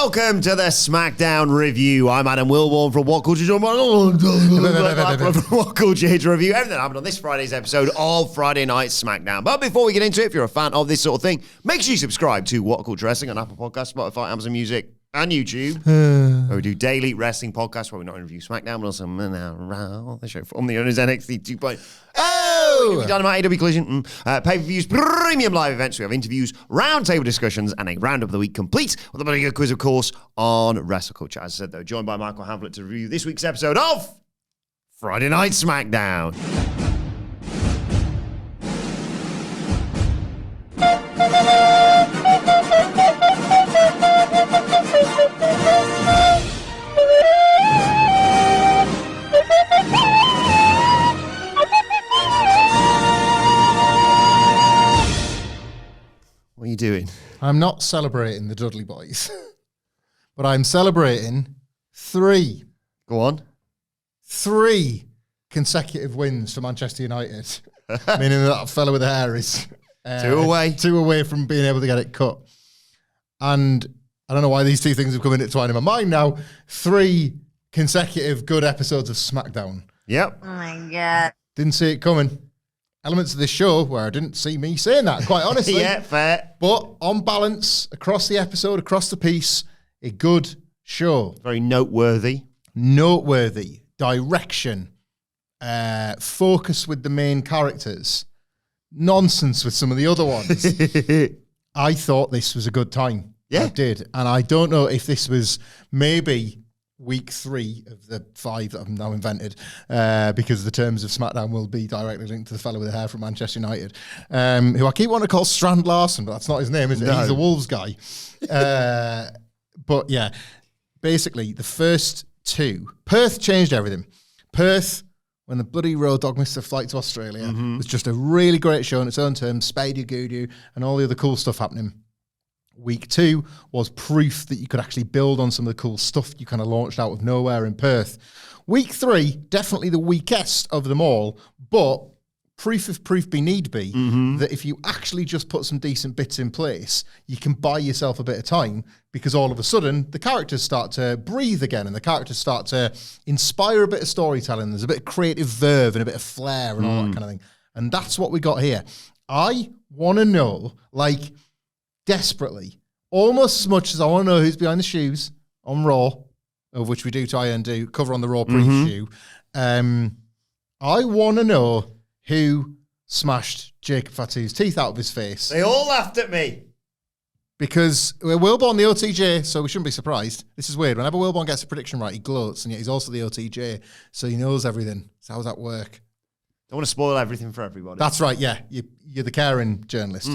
welcome to the SmackDown review. I'm Adam Wilbourn from WhatCulture here to review everything that happened on this Friday's episode of Friday Night SmackDown. But before we get into it, if you're a fan of this sort of thing, make sure you subscribe to WhatCulture Wrestling on Apple Podcasts, Spotify, Amazon Music, and YouTube, where we do daily wrestling podcasts where we not review SmackDown, but also the show from the owners NXT 2.0, Dynamite, AW Collision, pay-per-views, premium live events. We have interviews, roundtable discussions, and a roundup of the week complete with a bloody good quiz, of course, on Wrestle Culture. As I said, though, joined by Michael Hamflett to review this week's episode of Friday Night SmackDown. What are you doing? I'm not celebrating the Dudley Boys, but I'm celebrating three consecutive wins for Manchester United, meaning that fella with the hair is two away from being able to get it cut. And I don't know why these two things have come intertwined in my mind now. 3 consecutive good episodes of SmackDown. Yep. Oh my God. Didn't see it coming. Elements of this show where I didn't see me saying that, quite honestly. Yeah, fair. But on balance, across the episode, across the piece, a good show. Very noteworthy. Direction. Focus with the main characters. Nonsense with some of the other ones. I thought this was a good time. Yeah. I did. And I don't know if this was maybe week 3 of the 5 that I've now invented, because the terms of SmackDown will be directly linked to the fellow with the hair from Manchester United, who I keep wanting to call Strand Larson, but that's not his name, is it? No. He's a Wolves guy. But yeah, basically the first 2, Perth changed everything. Perth, when the bloody Road Dogg missed the flight to Australia, was just a really great show on its own terms, Spidey Goodoo and all the other cool stuff happening. Week 2 was proof that you could actually build on some of the cool stuff you kind of launched out of nowhere in Perth. Week 3, definitely the weakest of them all, but proof if proof be need be, that if you actually just put some decent bits in place, you can buy yourself a bit of time, because all of a sudden the characters start to breathe again and the characters start to inspire a bit of storytelling. There's a bit of creative verve and a bit of flair and all that kind of thing. And that's what we got here. I want to know, desperately, almost as much as I want to know who's behind the shoes on Raw, of which we do try and do cover on the Raw preview. I want to know who smashed Jacob Fatu's teeth out of his face. They all laughed at me. Because we're Wilbourn the OTJ, so we shouldn't be surprised. This is weird. Whenever Wilbourn gets a prediction right, he gloats, and yet he's also the OTJ, so he knows everything. So how does that work? Don't want to spoil everything for everybody. That's right, yeah. You're the caring journalist.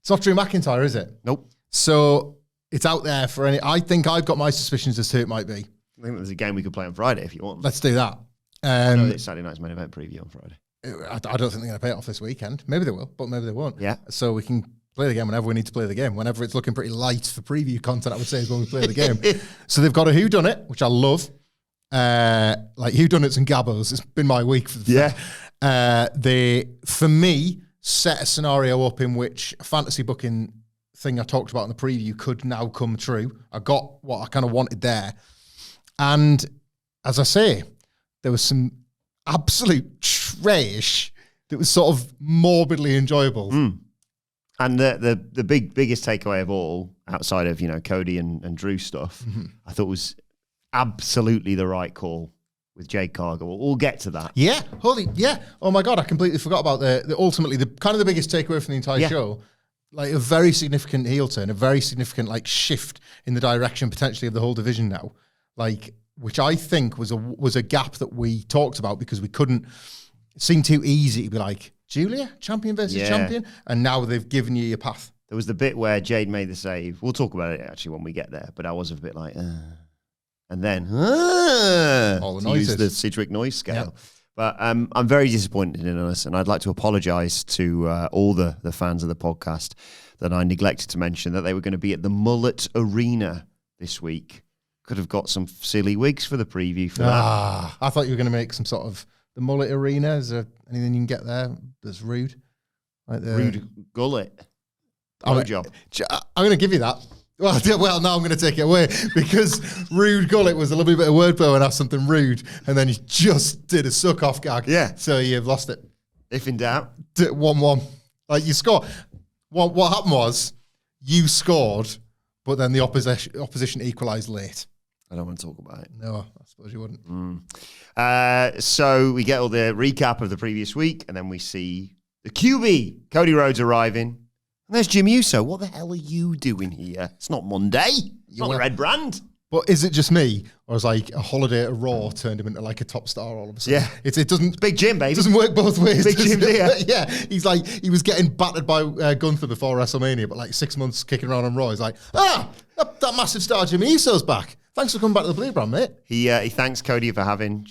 It's not Drew McIntyre, is it? Nope. So it's out there for any. I think I've got my suspicions as to who it might be. I think there's a game we could play on Friday if you want. Let's do that. I know it's Saturday night's main event preview on Friday. I don't think they're going to pay it off this weekend. Maybe they will, but maybe they won't. Yeah. So we can play the game whenever we need to play the game. Whenever it's looking pretty light for preview content, I would say, is when we play the game. So they've got a whodunit, which I love. Whodunits and Gabbos. It's been my week. They, for me, set a scenario up in which a fantasy booking thing I talked about in the preview could now come true. I got what I kind of wanted there. And as I say, there was some absolute trash that was sort of morbidly enjoyable. And the biggest takeaway of all, outside of, Cody and Drew stuff, I thought was absolutely the right call with Jade Cargill. We'll get to that. Yeah, oh my God, I completely forgot about the ultimately the kind of the biggest takeaway from the entire show. Like a very significant heel turn, a very significant shift in the direction potentially of the whole division now. Which I think was a gap that we talked about because we couldn't. It seemed too easy to be like, Giulia, champion versus champion, and now they've given you your path. There was the bit where Jade made the save. We'll talk about it actually when we get there, but I was a bit like, and then all the to noises. use the Sidgwick noise scale. Yeah. But I'm very disappointed in us, and I'd like to apologise to all the fans of the podcast that I neglected to mention that they were going to be at the Mullet Arena this week. Could have got some silly wigs for the preview for that. I thought you were going to make some sort of the Mullet Arena. Is there anything you can get there that's rude? Rude gullet. I'm job. going to give you that. Well, now I'm going to take it away because Rude Gullet was a little bit of wordplay and asked something rude, and then he just did a suck-off gag. Yeah. So you've lost it. If in doubt. 1-1. Like, you score. What happened was you scored, but then the opposition equalised late. I don't want to talk about it. No, I suppose you wouldn't. So we get all the recap of the previous week, and then we see the QB, Cody Rhodes, arriving. And there's Jey Uso. What the hell are you doing here? It's not Monday. It's not the red brand. But is it just me, or is like a holiday at Raw turned him into like a top star all of a sudden? Yeah. It doesn't... Big Jim, baby. It doesn't work both ways. Big Jim here. Yeah. He's like, he was getting battered by Gunther before WrestleMania, but like 6 months kicking around on Raw, he's like, that massive star Jey Uso's back. Thanks for coming back to the Blue Brand, mate. He thanks Cody for having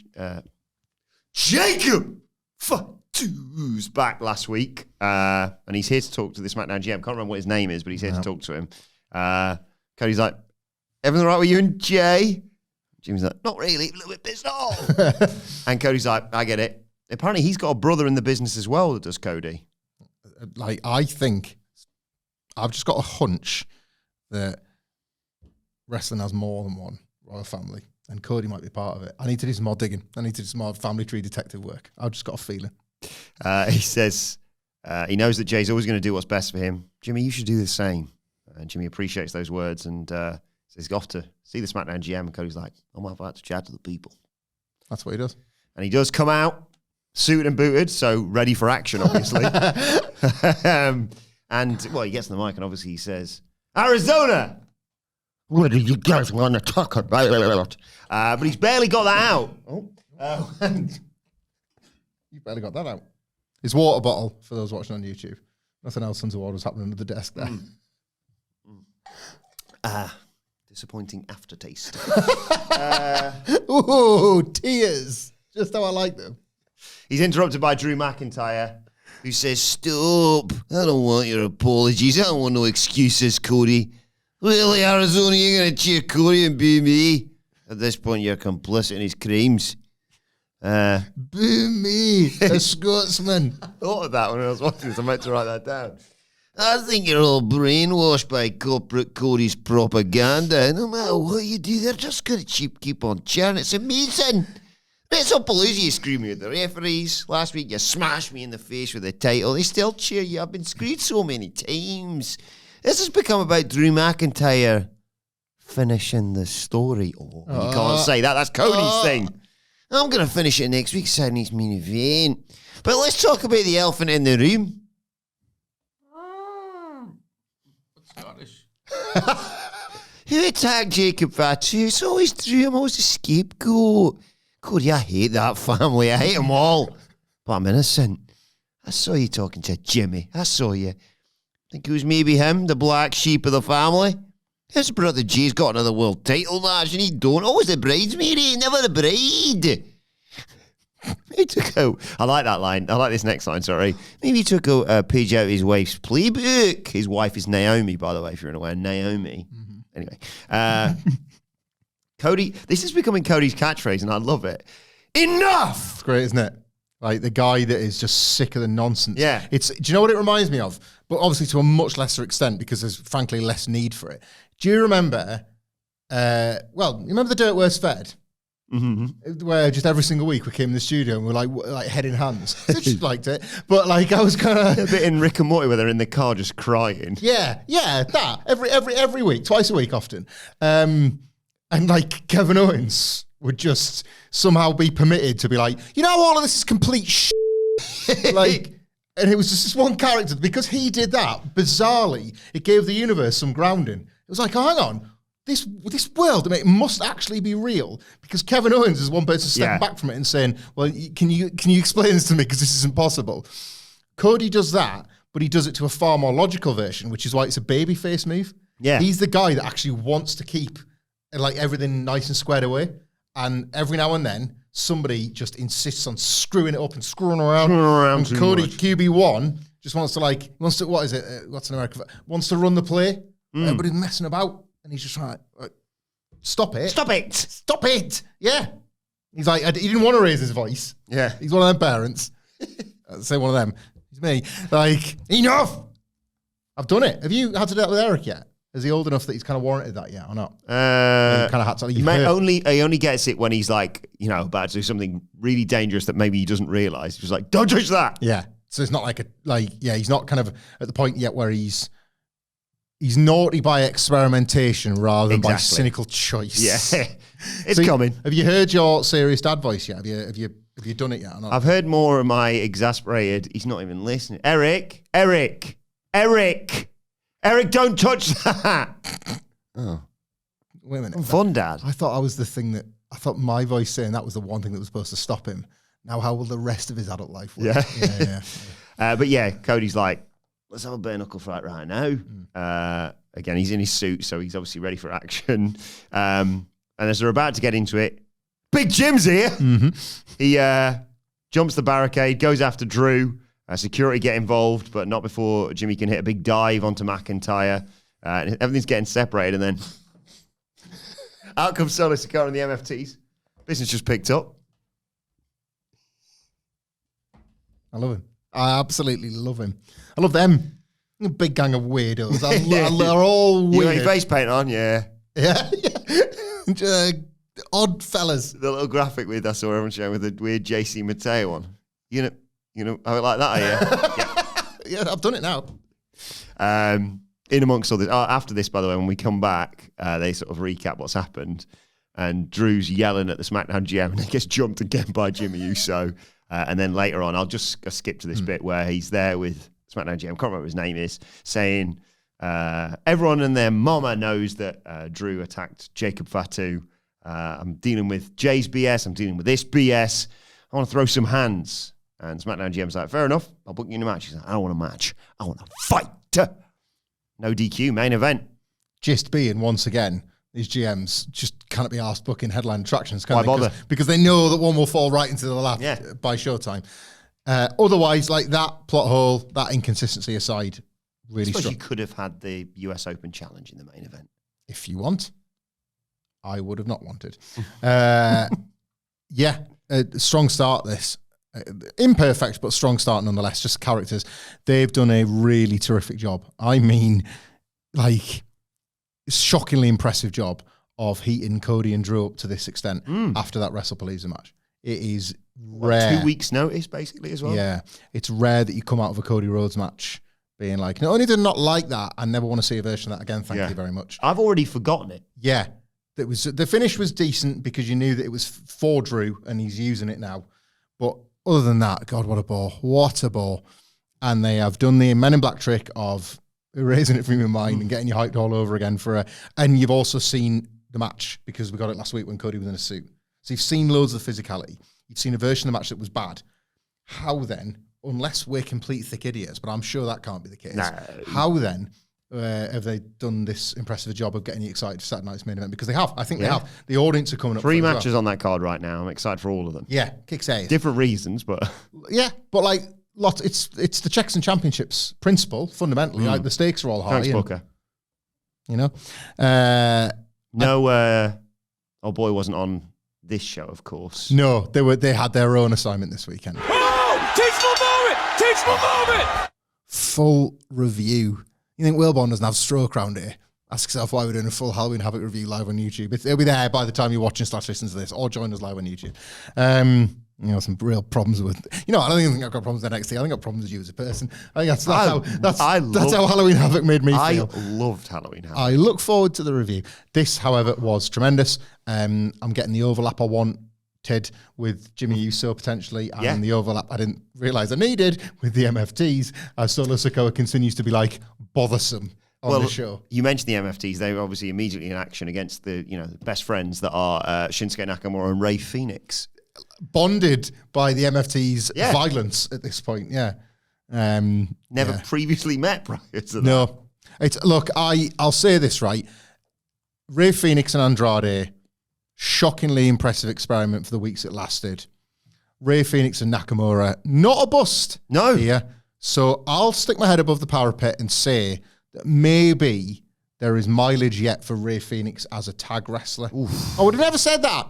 Jacob Fatu's back last week. And he's here to talk to the SmackDown GM. Can't remember what his name is, but he's here to talk to him. Cody's like, everything all right with you and Jay? Jimmy's like, not really, a little bit pissed off. And Cody's like, I get it. Apparently he's got a brother in the business as well that does Cody. Like, I think, I've just got a hunch that wrestling has more than one royal family, and Cody might be part of it. I need to do some more digging. I need to do some more family tree detective work. I've just got a feeling. He says he knows that Jay's always going to do what's best for him. Jimmy, you should do the same. And Jimmy appreciates those words and says he's off to see the SmackDown GM. And Cody's like, I'm out to chat to the people. That's what he does. And he does come out, suited and booted, so ready for action, obviously. He gets on the mic and obviously he says, Arizona! What do you guys want to talk about? But he's barely got that out. You barely got that out. His water bottle, for those watching on YouTube. Nothing else untoward was happening under the desk there. Disappointing aftertaste. Ooh, tears. Just how I like them. He's interrupted by Drew McIntyre, who says, stop. I don't want your apologies. I don't want no excuses, Cody. Really, Arizona, you're going to cheer Cody and boo me? At this point, you're complicit in his crimes. Boo me, a Scotsman. I thought of that when I was watching this. I meant to write that down. I think you're all brainwashed by corporate Cody's propaganda. No matter what you do, they're just going to keep on cheering. It's amazing. It's apologies, you screw me with the referees. Last week, you smashed me in the face with the title. They still cheer you. I've been screwed so many times. This has become about Drew McIntyre finishing the story. You can't say that. That's Cody's thing. I'm going to finish it next week, signing his main event. But let's talk about the elephant in the room. Scottish. Who attacked Jacob Fatu? It's always Drew. I'm always a scapegoat. Cody, I hate that family. I hate them all. But I'm innocent. I saw you talking to Jimmy. I saw you. Think it was maybe him, the black sheep of the family? His brother Jay's got another world title match and he don't. Always the bridesmaid, he ain't never the bride. He took out, I like that line. I like this next line, sorry. Maybe he took a page out of his wife's playbook. His wife is Naomi, by the way, if you're unaware. Naomi. Mm-hmm. Anyway. Cody, this is becoming Cody's catchphrase and I love it. Enough! It's great, isn't it? Like the guy that is just sick of the nonsense. Yeah. Do you know what it reminds me of? But obviously to a much lesser extent because there's frankly less need for it. Do you remember, you remember the Dirt Worst Fed? Mm-hmm. Where just every single week we came in the studio and we're like head in hands. I just liked it. But like I was kind of... A bit in Rick and Morty where they're in the car just crying. Yeah, that. Every week, twice a week often. And like Kevin Owens would just somehow be permitted to be like, all of this is complete shit. Like, and it was just this one character, because he did that, bizarrely, it gave the universe some grounding. It was like, oh, hang on, this world, it must actually be real, because Kevin Owens is one person stepping back from it and saying, well, can you explain this to me, because this isn't possible. Cody does that, but he does it to a far more logical version, which is why it's a babyface move. Yeah. He's the guy that actually wants to keep like everything nice and squared away. And every now and then, somebody just insists on screwing it up and screwing around. And Cody, QB1, just wants to what is it? What's in America? Wants to run the play. Everybody's messing about. And he's just like, stop it. Stop it. Stop it. Yeah. He's like, he didn't want to raise his voice. Yeah. He's one of them parents. I'd say one of them. He's me. Like, enough. I've done it. Have you had to do that with Eric yet? Is he old enough that he's kind of warranted that yet or not? Kind of had to. He only gets it when he's like, about to do something really dangerous that maybe he doesn't realize. He's like, don't touch that. Yeah. So it's not he's not kind of at the point yet where he's naughty by experimentation rather than by cynical choice. Yeah. It's coming. Have you heard your serious dad voice yet? Have you done it yet or not? I've heard more of my exasperated, he's not even listening. Eric, don't touch that. Oh. Wait a minute. Fun, Dad. I thought I thought my voice saying that was the one thing that was supposed to stop him. Now, how will the rest of his adult life work? Yeah. But yeah, Cody's like, let's have a bare knuckle fight right now. Again, he's in his suit, so he's obviously ready for action. And as they're about to get into it, Big Jim's here. Mm-hmm. He jumps the barricade, goes after Drew. Security get involved, but not before Jimmy can hit a big dive onto McIntyre. Everything's getting separated, and then out comes Solo Sikoa and the MFTs. Business just picked up. I love him. I absolutely love him. I love them. A big gang of weirdos. They're all weird. You got your face paint on, yeah. Yeah. Odd fellas. The little graphic I saw everyone showing with the weird JC Mateo one. You know, I like that, Yeah, I've done it now. In amongst all this, after this, by the way, when we come back, they sort of recap what's happened, and Drew's yelling at the SmackDown GM, and he gets jumped again by Jimmy Uso. And then later on, I'll just skip to this bit where he's there with SmackDown GM, I can't remember what his name is, saying everyone and their mama knows that Drew attacked Jacob Fatu. I'm dealing with Jay's BS. I'm dealing with this BS. I want to throw some hands. And SmackDown GM's like, fair enough, I'll book you in a match. He's like, I don't want a match. I want a fight. No DQ, main event. Just being, once again, these GMs just can't be asked booking headline attractions, can Why they? bother? Because they know that one will fall right into the lap by showtime. Otherwise, like that plot hole, that inconsistency aside, really I suppose strong. you could have had the US Open Challenge in the main event. If you want. I would have not wanted. Strong start this. Imperfect, but strong start nonetheless. Just characters. They've done a really terrific job. I mean, shockingly impressive job of heating Cody and Drew up to this extent after that WrestlePalooza match. It is rare. 2 weeks notice, basically, as well. Yeah. It's rare that you come out of a Cody Rhodes match being like, not only did I not like that, I never want to see a version of that again. Thank you very much. I've already forgotten it. Yeah. The finish was decent because you knew that it was for Drew and he's using it now. But other than that, God, what a bore. What a bore. And they have done the Men in Black trick of erasing it from your mind and getting you hyped all over again and you've also seen the match because we got it last week when Cody was in a suit. So you've seen loads of the physicality. You've seen a version of the match that was bad. How then, unless we're complete thick idiots, but I'm sure that can't be the case. No. How then have they done this impressive job of getting you excited for Saturday night's main event? Because they have. I think they have. The audience are coming up. 3 matches on that card right now. I'm excited for all of them. Yeah, kicks ass. Different reasons, but yeah, but it's the checks and championships principle fundamentally. The stakes are all high. Thanks, Booker. Old boy wasn't on this show, of course. No, they had their own assignment this weekend. Oh, teachable moment. Full review. You think Wilbourn doesn't have stroke around here? Ask yourself why we're doing a full Halloween Havoc review live on YouTube. It'll be there by the time you're watching / listening to this, or join us live on YouTube. Some real problems with. I don't think I've got problems with NXT. I think I've got problems with you as a person. I think that's how Halloween Havoc made me feel. I loved Halloween Havoc. I look forward to the review. This, however, was tremendous. I'm getting the overlap I wanted with Jimmy Uso potentially, and the overlap I didn't realize I needed with the MFTs. Solo Sikoa continues to be bothersome on the show. You mentioned the MFTs. They were obviously immediately in action against the best friends that are Shinsuke Nakamura and Rey Fenix. Bonded by the MFT's violence at this point, Never previously met prior to that. No. I'll say this, right? Rey Fenix and Andrade, shockingly impressive experiment for the weeks it lasted. Rey Fenix and Nakamura, not a bust. No. Here. So I'll stick my head above the parapet and say that maybe there is mileage yet for Rey Fenix as a tag wrestler. Oof. I would have never said that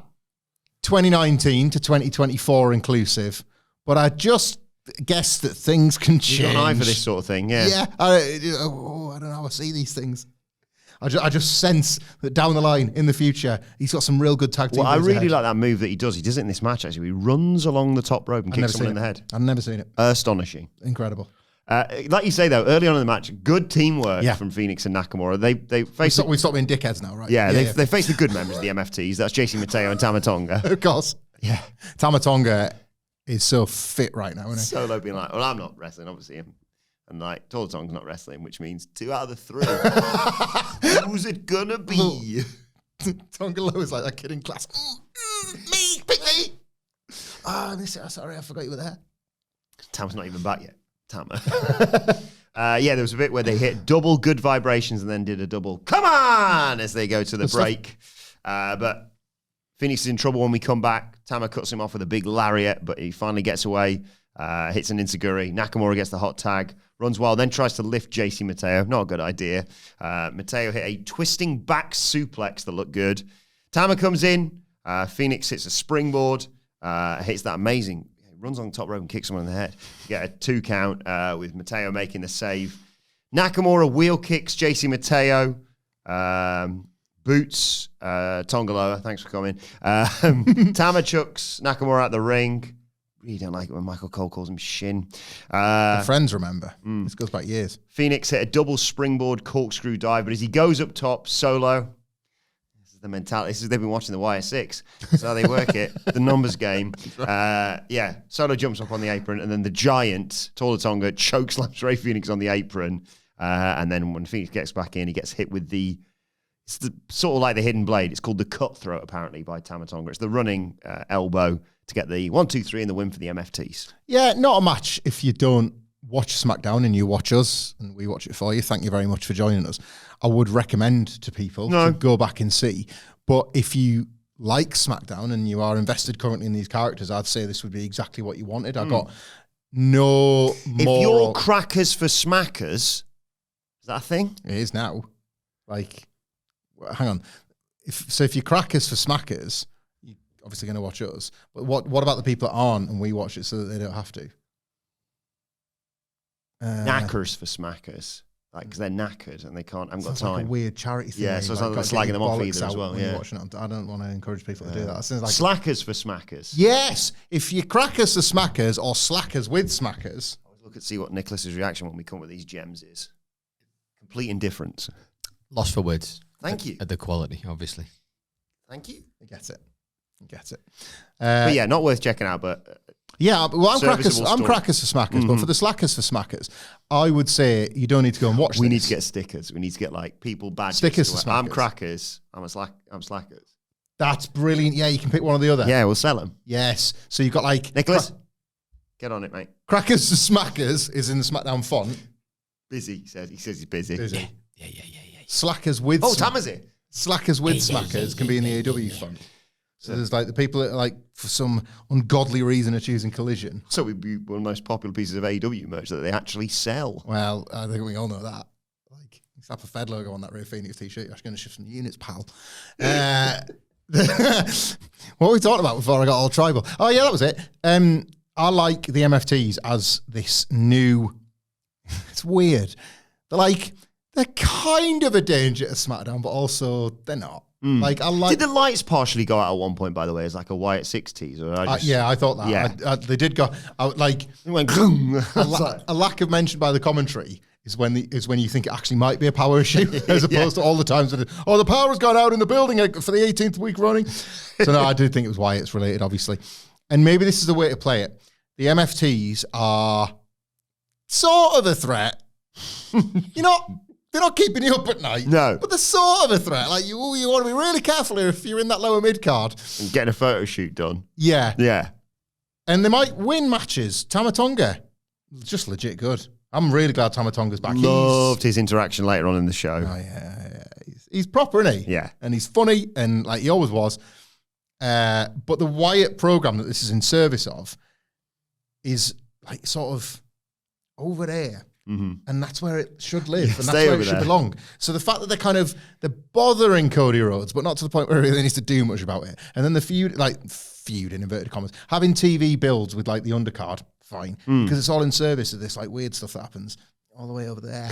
2019 to 2024 inclusive, but I just guess that things can change. You've got an eye for this sort of thing, yeah. Yeah. I don't know how I see these things. I just sense that down the line in the future, he's got some real good tag team. Well, I moves really ahead. like that move that he does. He does it in this match, actually. He runs along the top rope and I've never kicks someone in seen the it. head. I've never seen it. Astonishing. Incredible. Like you say, though, early on in the match, good teamwork from Fenix and Nakamura. They face We've stopped being dickheads now, right? they face the good members of the MFTs. That's JC Mateo and Tama Tonga. Of course. Yeah. Tama Tonga is so fit right now, isn't he? Solo being like, well, I'm not wrestling, obviously. And like, Tall Tonga's not wrestling, which means 2 out of the 3. Who's it gonna be? Tonga Low is like that kid in class. Me, pick me. Sorry, I forgot you were there. Tama's not even back yet. Tama. There was a bit where they hit double good vibrations and then did a double come on as they go to the break. But Phoenix is in trouble when we come back. Tama cuts him off with a big lariat, but he finally gets away, hits an enziguri. Nakamura gets the hot tag, runs wild, then tries to lift JC Mateo. Not a good idea. Mateo hit a twisting back suplex that looked good. Tama comes in. Phoenix hits a springboard, hits that amazing, runs on the top rope and kicks someone in the head. You get a 2 count with Mateo making the save. Nakamura wheel kicks JC Mateo. Boots Tongaloa, thanks for coming. Tama chucks Nakamura out the ring. Really don't like it when Michael Cole calls him Shin. The friends remember. This goes back years. Phoenix hit a double springboard corkscrew dive, but as he goes up top, Solo. This is the mentality. They've been watching the YS6. That's how they work it. The numbers game. Solo jumps up on the apron, and then the giant, Tall Tonga, chokeslams Rey Phoenix on the apron. And then when Phoenix gets back in, he gets hit with it's sort of like the hidden blade. It's called the cutthroat, apparently, by Tama Tonga. It's the running elbow to get the 1, 2, 3 and the win for the MFTs. Yeah, not a match if you don't watch SmackDown and you watch us and we watch it for you. Thank you very much for joining us. I would recommend to people to go back and see. But if you like SmackDown and you are invested currently in these characters, I'd say this would be exactly what you wanted. I got no more... If you're crackers for smackers, is that a thing? It is now. Like... Hang on. If you're crackers for smackers, you're obviously going to watch us. But what about the people that aren't and we watch it so that they don't have to? Knackers for smackers. Like, because they're knackered and they haven't got time. Like a weird charity thing. Yeah, so it's not like slagging them off either as well. Yeah. Watching it. I don't want to encourage people to do that. That sounds like slackers for smackers. Yes. If you're crackers for smackers or slackers with smackers. I always look at see what Nicholas's reaction when we come with these gems is. Complete indifference. Lost for words. Thank you. At the quality, obviously. Thank you. He gets it. But yeah, not worth checking out, but... well, I'm crackers for smackers, Mm-hmm. but for the slackers for smackers, I would say you don't need to go and watch We this. need to get stickers. We need to get, like, people badges. Stickers for I'm smackers. crackers. I'm slackers. That's brilliant. Yeah, you can pick one or the other. Yeah, we'll sell them. Yes. So you've got like... Nicholas, get on it, mate. Crackers for smackers is in the SmackDown font. Busy, he says. He says he's busy. Yeah. Slackers with... Oh, Tama's here. Slackers with smackers can be in the AW font. So there's like the people that like, for some ungodly reason, are choosing Collision. So we'd be one of the most popular pieces of AEW merch that they actually sell. Well, I think we all know that. Like, slap a Fed logo on that Rey Phoenix t-shirt. You're going to shift some units, pal. What were we talking about before I got all tribal? Oh, yeah, that was it. I like the MFTs as this new... It's weird. They're kind of a danger to SmackDown, but also they're not. Like, Did the lights partially go out at one point, by the way, as like a Wyatt 60s? Or I thought that. Yeah. They did go... It went a lack of mention by the commentary is when you think it actually might be a power issue, as opposed to all the times that the power's gone out in the building for the 18th week running. So no, I do think it was Wyatt's related, obviously. And maybe this is the way to play it. The MFTs are sort of a threat. They're not keeping you up at night. No. But they're sort of a threat. Like, you want to be really careful here if you're in that lower mid card. And getting a photo shoot done. Yeah. Yeah. And they might win matches. Tama Tonga, just legit good. I'm really glad Tama Tonga's back. Loved his interaction later on in the show. Oh, yeah. He's proper, isn't he? Yeah. And he's funny, and like he always was. But the Wyatt program that this is in service of is like sort of over there. Mm-hmm. And that's where it should live, and that's where it should belong. So the fact that they're bothering Cody Rhodes, but not to the point where he really needs to do much about it. And then the feud in inverted commas, having TV builds with like the undercard, fine, because it's all in service of this like weird stuff that happens. all the way over there.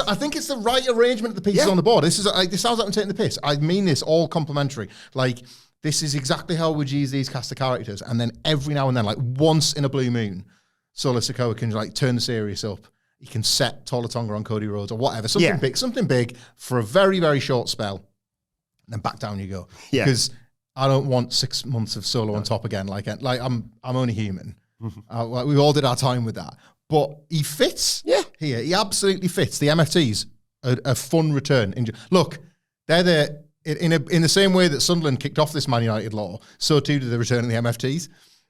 I think it's the right arrangement of the pieces on the board. This sounds like I'm taking the piss. I mean this all complimentary. Like, this is exactly how we would use these cast of characters. And then every now and then, like once in a blue moon, Solo Sikoa can like turn the series up. He can set Tama Tonga on Cody Rhodes or whatever. Something big for a very, very short spell. And then back down you go. Yeah. Because I don't want 6 months of Solo on top again. Like I'm only human. We all did our time with that. But he fits here. He absolutely fits. The MFTs, a fun return. Look, they're in the same way that Sunderland kicked off this Man United law, so too did the return of the MFTs.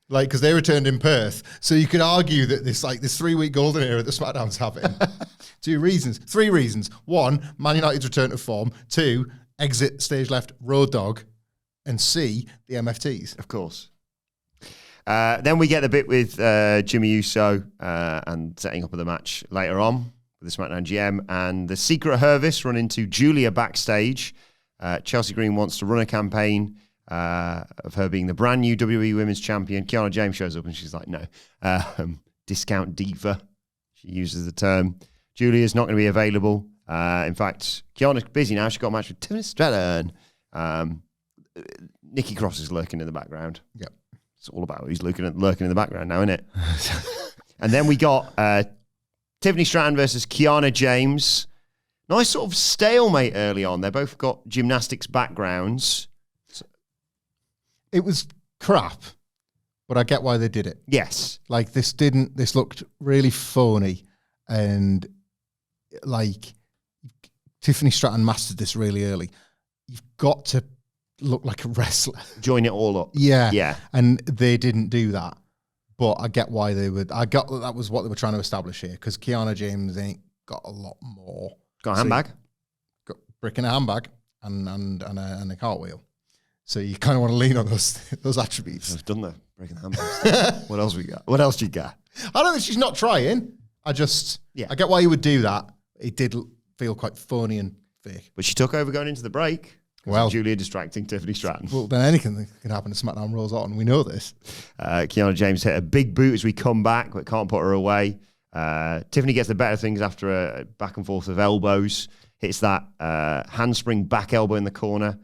Like, because they returned in Perth. So you could argue that this 3-week golden era that SmackDown's having. 3 reasons. 1, Man United's return to form. 2, exit stage left Road Dogg. And C, the MFTs. Of course. Then we get the bit with Jimmy Uso and setting up of the match later on with the SmackDown GM. And the Secret Hervis run into Giulia backstage. Chelsea Green wants to run a campaign of her being the brand new WWE Women's Champion. Kiana James shows up and she's like, no. Discount diva. She uses the term. Giulia's not going to be available. In fact, Kiana's busy now. She's got a match with Tiffany Stratton. Nikki Cross is lurking in the background. Yep. It's all about who's lurking in the background now, isn't it? And then we got Tiffany Stratton versus Kiana James. Nice sort of stalemate early on. They both got gymnastics backgrounds. It was crap, but I get why they did it. Yes. Like, this looked really phony, and like Tiffany Stratton mastered this really early. You've got to look like a wrestler. Join it all up. Yeah. And they didn't do that. But I get why they would. I got that was what they were trying to establish here, because Kiana James ain't got a lot more. Got a handbag. Got brick in a handbag and a cartwheel. So you kind of want to lean on those attributes. I've done the brick in the handbag. What else we got? What else do you got? I don't think she's not trying. I get why you would do that. It did feel quite phony and fake. But she took over going into the break. Well, Giulia distracting Tiffany Stratton. Well, then anything can happen to SmackDown rolls on. We know this. Kiana James hit a big boot as we come back, but can't put her away. Tiffany gets the better things after a back and forth of elbows. Hits that handspring back elbow in the corner.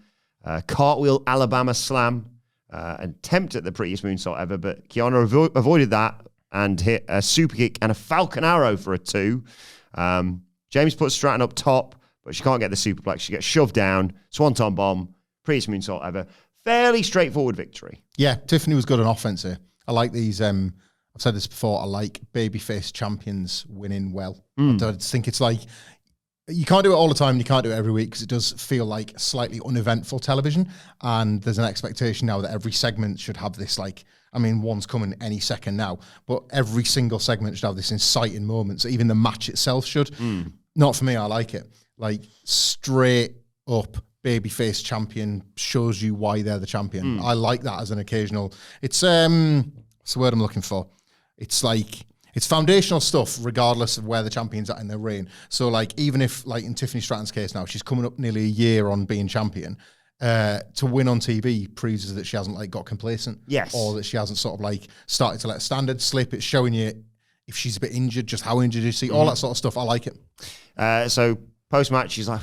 Cartwheel Alabama slam. Attempt at the prettiest moonsault ever, but Kiana avoided that and hit a super kick and a Falcon Arrow for a 2. James puts Stratton up top, but she can't get the superplex. She gets shoved down. Swanton bomb. Prettiest moonsault ever. Fairly straightforward victory. Yeah, Tiffany was good on offense here. I like these. I've said this before. I like babyface champions winning well. I just think it's like, you can't do it all the time. You can't do it every week because it does feel like slightly uneventful television. And there's an expectation now that every segment should have this, like, I mean, one's coming any second now, but every single segment should have this inciting moment. So even the match itself should. Not for me. I like it. Like, straight up babyface champion shows you why they're the champion. I like that as an occasional. It's what's the word I'm looking for? It's like, it's foundational stuff regardless of where the champion's at in their reign. So like, even if, like in Tiffany Stratton's case now, she's coming up nearly a year on being champion, to win on TV proves that she hasn't like got complacent. Yes. Or that she hasn't sort of like started to let standards slip. It's showing you if she's a bit injured, just how injured is she, all that sort of stuff. I like it. So post-match, she's like,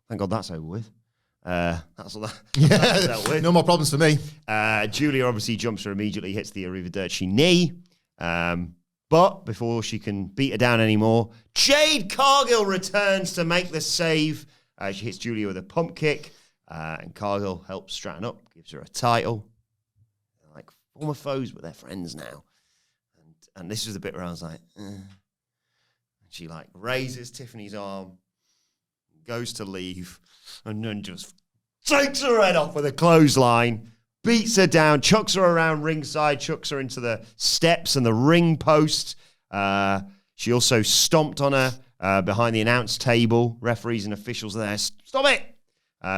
thank God that's over with. That's all that. Yeah, that's dealt with. No more problems for me. Giulia obviously jumps her immediately, hits the Arrivederci knee. But before she can beat her down anymore, Jade Cargill returns to make the save. She hits Giulia with a pump kick, and Cargill helps Stratton up, gives her a title. They're like former foes, but they're friends now. And this was the bit where I was like, She like raises Tiffany's arm, goes to leave, and then just takes her head off with a clothesline, beats her down, chucks her around ringside, chucks her into the steps and the ring post. She also stomped on her behind the announce table. Referees and officials are there. Stop it!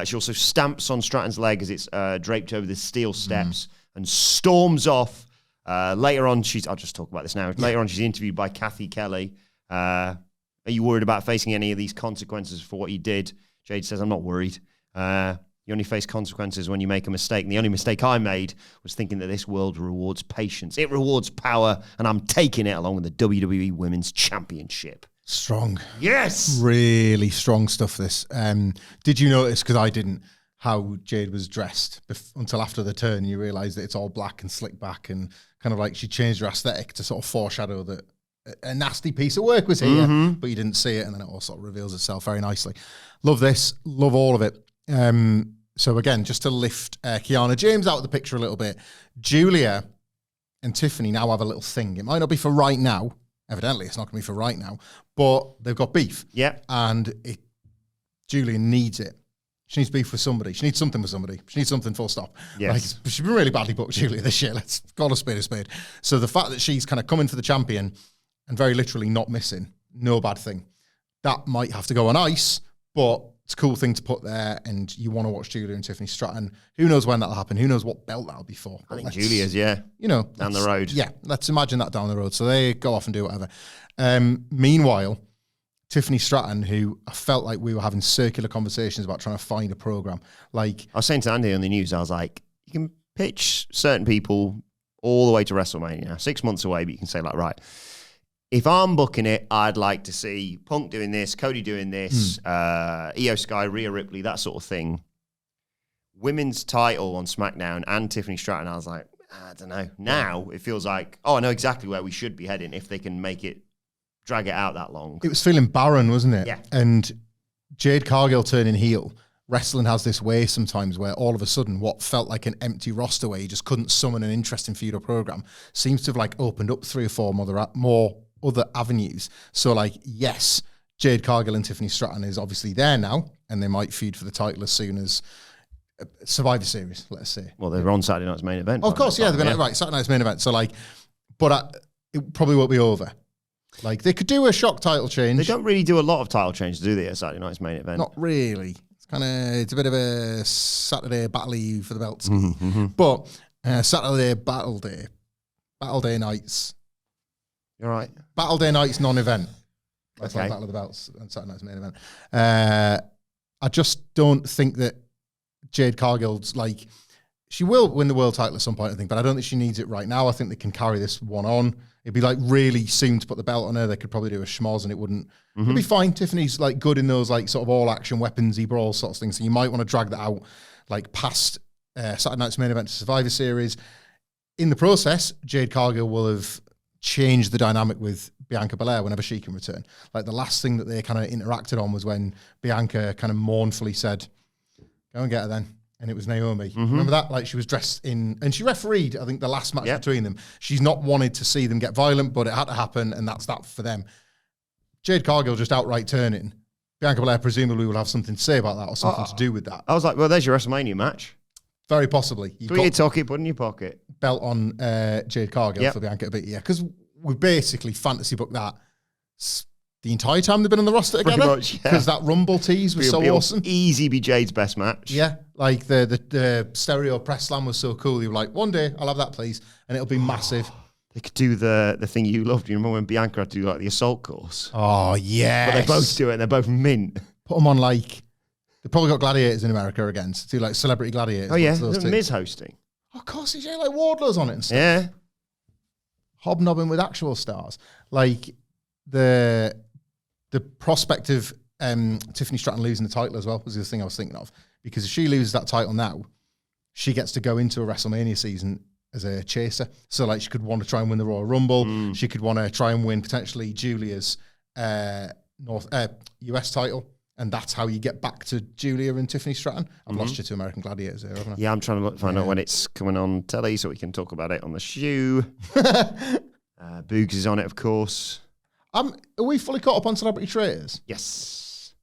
She also stamps on Stratton's leg as it's draped over the steel steps and storms off. Later on, I'll just talk about this now. Later on, she's interviewed by Kathy Kelly. Are you worried about facing any of these consequences for what you did? Jade says, I'm not worried. You only face consequences when you make a mistake. And the only mistake I made was thinking that this world rewards patience. It rewards power, and I'm taking it along with the WWE Women's Championship. Strong. Yes. Really strong stuff, this. Did you notice, because I didn't, how Jade was dressed until after the turn? You realise that it's all black and slick back, and kind of like she changed her aesthetic to sort of foreshadow that a nasty piece of work was here, but you didn't see it, and then it all sort of reveals itself very nicely. Love this. Love all of it. So again, just to lift Kiana James out of the picture a little bit, Giulia and Tiffany now have a little thing. It might not be for right now. Evidently, it's not going to be for right now, but they've got beef. Yeah. And Giulia needs it. She needs beef with somebody. She needs something with somebody. She needs something, full stop. Yes. Like, she's been really badly booked, Giulia, this year. Let's call a spade a spade. So the fact that she's kind of coming for the champion and very literally not missing, no bad thing. That might have to go on ice, but it's a cool thing to put there, and you want to watch Giulia and Tiffany Stratton. Who knows when that'll happen? Who knows what belt that'll be for? I think Giulia's, you know, down the road. Yeah, let's imagine that down the road. So they go off and do whatever. Meanwhile, Tiffany Stratton, who I felt like we were having circular conversations about trying to find a program. Like, I was saying to Andy on the news, I was like, you can pitch certain people all the way to WrestleMania, 6 months away, but you can say like, right, if I'm booking it, I'd like to see Punk doing this, Cody doing this, Io Sky, Rhea Ripley, that sort of thing. Women's title on SmackDown and Tiffany Stratton, I was like, I don't know. Now it feels like, I know exactly where we should be heading if they can drag it out that long. It was feeling barren, wasn't it? Yeah. And Jade Cargill turning heel. Wrestling has this way sometimes where all of a sudden what felt like an empty roster where you just couldn't summon an interesting feud or program seems to have like opened up 3 or 4 more other avenues. So like, yes, Jade Cargill and Tiffany Stratton is obviously there now, and they might feud for the title as soon as Survivor Series, let's say. Well, they're on Saturday night's main event. Of course, yeah, they're going to, right, Saturday night's main event. So like, but it probably won't be over. Like, they could do a shock title change. They don't really do a lot of title changes, do they, at Saturday night's main event? Not really. It's a bit of a Saturday battle for the belts. But Saturday battle day nights. You're right. Battle day nights non-event. That's Okay. like Battle of the Belts and Saturday night's main event. I just don't think that Jade Cargill's like, she will win the world title at some point, I think, but I don't think she needs it right now. I think they can carry this one on. It'd be like really soon to put the belt on her. They could probably do a schmoz and it wouldn't. It'd be fine. Tiffany's like good in those like sort of all action weaponsy brawl sorts of things. So you might want to drag that out like past Saturday night's main event to Survivor Series. In the process, Jade Cargill will have changed the dynamic with Bianca Belair whenever she can return. Like the last thing that they kind of interacted on was when Bianca kind of mournfully said, "Go and get her then." And it was Naomi. Remember that? Like she was dressed in, and she refereed, I think, the last match between them. She's not wanted to see them get violent, but it had to happen, and that's that for them. Jade Cargill just outright turning. Bianca Belair presumably will have something to say about that or something to do with that. I was like, well, there's your WrestleMania match. Very possibly. You've Put your pocket, put in your pocket. Belt on Jade Cargill for Bianca to beat. Yeah, because we basically fantasy booked that the entire time they've been on the roster together. Pretty much, yeah. Because that Rumble tease was so awesome. Easy be Jade's best match. Yeah, like the stereo press slam was so cool. You were like, one day I'll have that, please, and it'll be massive. They could do the thing you loved. You remember when Bianca had to do like the assault course? Oh, yeah. But they both do it and they're both mint. Put them on like, they've probably got gladiators in America again. So do like celebrity gladiators. Oh, yeah. Those Miz hosting. Oh, of course, he's like Wardlow's on it and stuff. Yeah. Hobnobbing with actual stars. Like the prospect of Tiffany Stratton losing the title as well was the thing I was thinking of. Because if she loses that title now, she gets to go into a WrestleMania season as a chaser. So like she could want to try and win the Royal Rumble. She could want to try and win potentially Giulia's US title. And that's how you get back to Giulia and Tiffany Stratton. I've lost you to American Gladiators there, haven't I? Yeah, I'm trying to find out when it's coming on telly so we can talk about it on the shoe. Boogs is on it, of course. Are we fully caught up on Celebrity Traitors? Yes.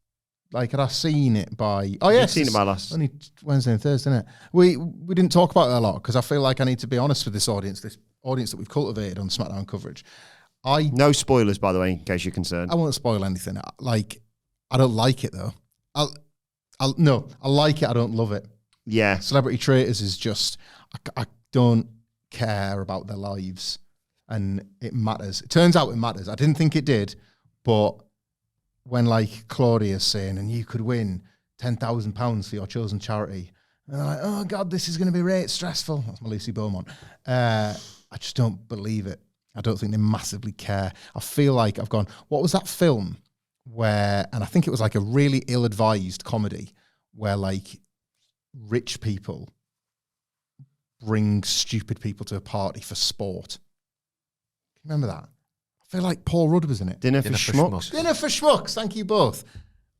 Like, had I seen it by... Oh, yes. You've seen it by last. Only Wednesday and Thursday, isn't it? We didn't talk about it a lot because I feel like I need to be honest with this audience that we've cultivated on SmackDown coverage. No spoilers, by the way, in case you're concerned. I won't spoil anything. Like, I don't like it, though. I like it. I don't love it. Yeah. Celebrity Traitors is just... I don't care about their lives. And it matters. It turns out it matters. I didn't think it did, but when like Claudia's saying, and you could win £10,000 for your chosen charity, and they're like, oh God, this is going to be stressful. That's my Lucy Beaumont. I just don't believe it. I don't think they massively care. I feel like I've gone, what was that film where, and I think it was like a really ill-advised comedy where like rich people bring stupid people to a party for sport. Remember that? I feel like Paul Rudd was in it. Dinner for Schmucks. Dinner for Schmucks. Thank you both.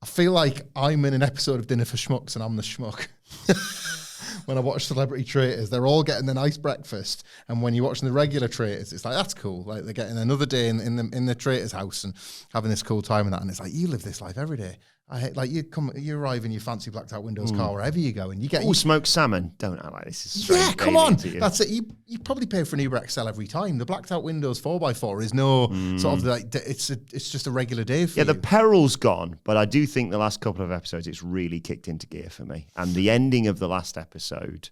I feel like I'm in an episode of Dinner for Schmucks and I'm the schmuck. When I watch Celebrity Traitors, they're all getting a nice breakfast, and when you're watching the regular Traitors, it's like, that's cool. Like they're getting another day in the Traitors house and having this cool time and that. And it's like, you live this life every day. I hate, like, you arrive in your fancy blacked out windows car wherever you go, and you get smoked salmon. Don't act like this is strange. Yeah, come on. That's it. You probably pay for an Uber XL every time. The blacked out windows 4x4 is no sort of like, it's just a regular day for you. Yeah, the peril's gone, but I do think the last couple of episodes it's really kicked into gear for me. And the ending of the last episode,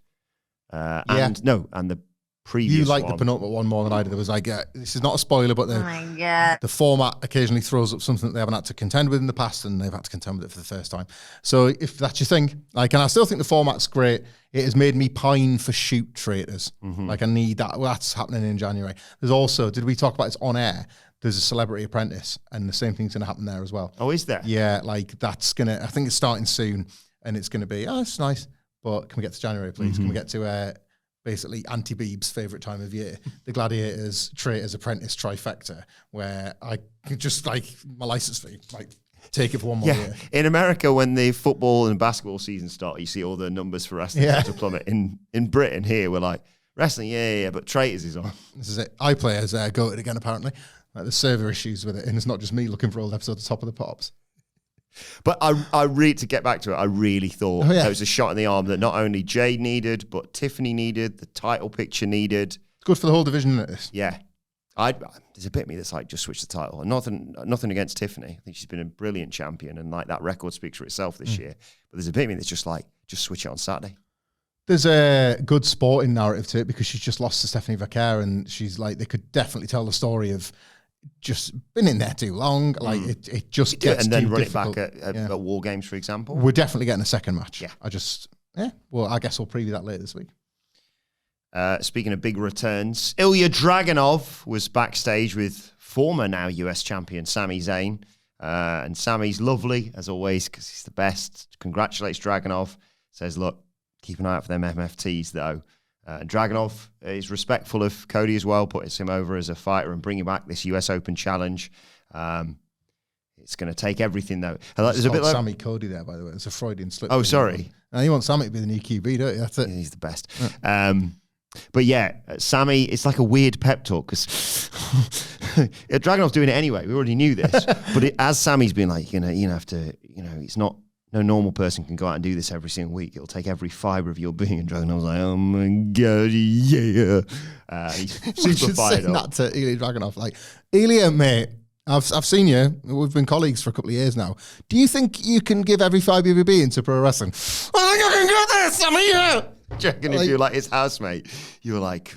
and the previous you like one. the penultimate one more than I did. There was like, this is not a spoiler, but the format occasionally throws up something that they haven't had to contend with in the past, and they've had to contend with it for the first time. So if that's your thing, like, and I still think the format's great. It has made me pine for shoot Traitors. Like, I need that. Well, that's happening in January. There's also, did we talk about it's on air? There's a Celebrity Apprentice, and the same thing's going to happen there as well. Oh, is there? Yeah, like that's going to, I think it's starting soon, and it's going to be, it's nice, but can we get to January, please? Can we get to basically Anti-Beeb's favourite time of year, the Gladiators, Traitors, Apprentice trifecta, where I can just, like, my licence fee, like, take it for one more year. In America, when the football and basketball season start, you see all the numbers for wrestling to plummet. In Britain here, we're like, wrestling, but Traitors is on. This is it. iPlayers go it again, apparently. Like, there's server issues with it, and it's not just me looking for old episodes of Top of the Pops. But I really, to get back to it, I really thought there was a shot in the arm that not only Jade needed, but Tiffany needed, the title picture needed. Good for the whole division, isn't it? Yeah. There's a bit of me that's like, just switch the title. And nothing against Tiffany. I think she's been a brilliant champion, and like that record speaks for itself this year. But there's a bit of me that's just like, just switch it on Saturday. There's a good sporting narrative to it because she's just lost to Stephanie Vaquer, and she's like, they could definitely tell the story of just been in there too long. Like it just gets and then too run difficult. it back at War Games, for example. We're definitely getting a second match. Yeah. Well, I guess we'll preview that later this week. Speaking of big returns, Ilja Dragunov was backstage with former now US champion Sami Zayn. And Sami's lovely, as always, because he's the best. Congratulates Dragunov. Says, look, keep an eye out for them MFTs, though. Dragunov is respectful of Cody as well, puts him over as a fighter and bringing back this US Open challenge. It's going to take everything, though. There's a bit like Sami Cody there, by the way. It's a Freudian slip. Oh, sorry. Now you want Sami to be the new QB, don't you? That's it. He's the best. But yeah, Sami, it's like a weird pep talk because Dragunov's doing it anyway. We already knew this. But as Sami's been like, you have to, it's not, no normal person can go out and do this every single week. It'll take every fibre of your being. And Dragunov's like, oh my God, yeah. He's super fired up. That to Ilja Dragunov. Like, Ilja, mate, I've seen you. We've been colleagues for a couple of years now. Do you think you can give every fibre of your being to pro wrestling? I think I can get this, Sami, yeah. Do you reckon if you're like his housemate, you're like,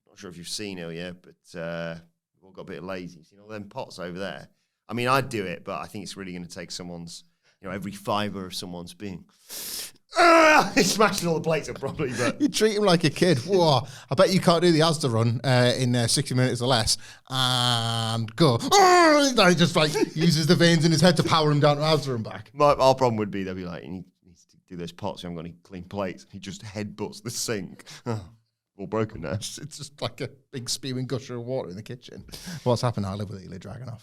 not sure if you've seen Ilja, but we've all got a bit lazy. You've seen all them pots over there. I mean, I'd do it, but I think it's really going to take someone's, every fibre of someone's being. He's smashing all the plates up probably, but you treat him like a kid. Whoa, I bet you can't do the Asda run in 60 minutes or less. And go. He just like uses the veins in his head to power him down to Asda and back. Our problem would be they'll be like, you need to do those pots. You haven't got any clean plates. He just headbutts the sink. All broken now. It's just like a big spewing gusher of water in the kitchen. What's happened? I live with Ilja Dragunov.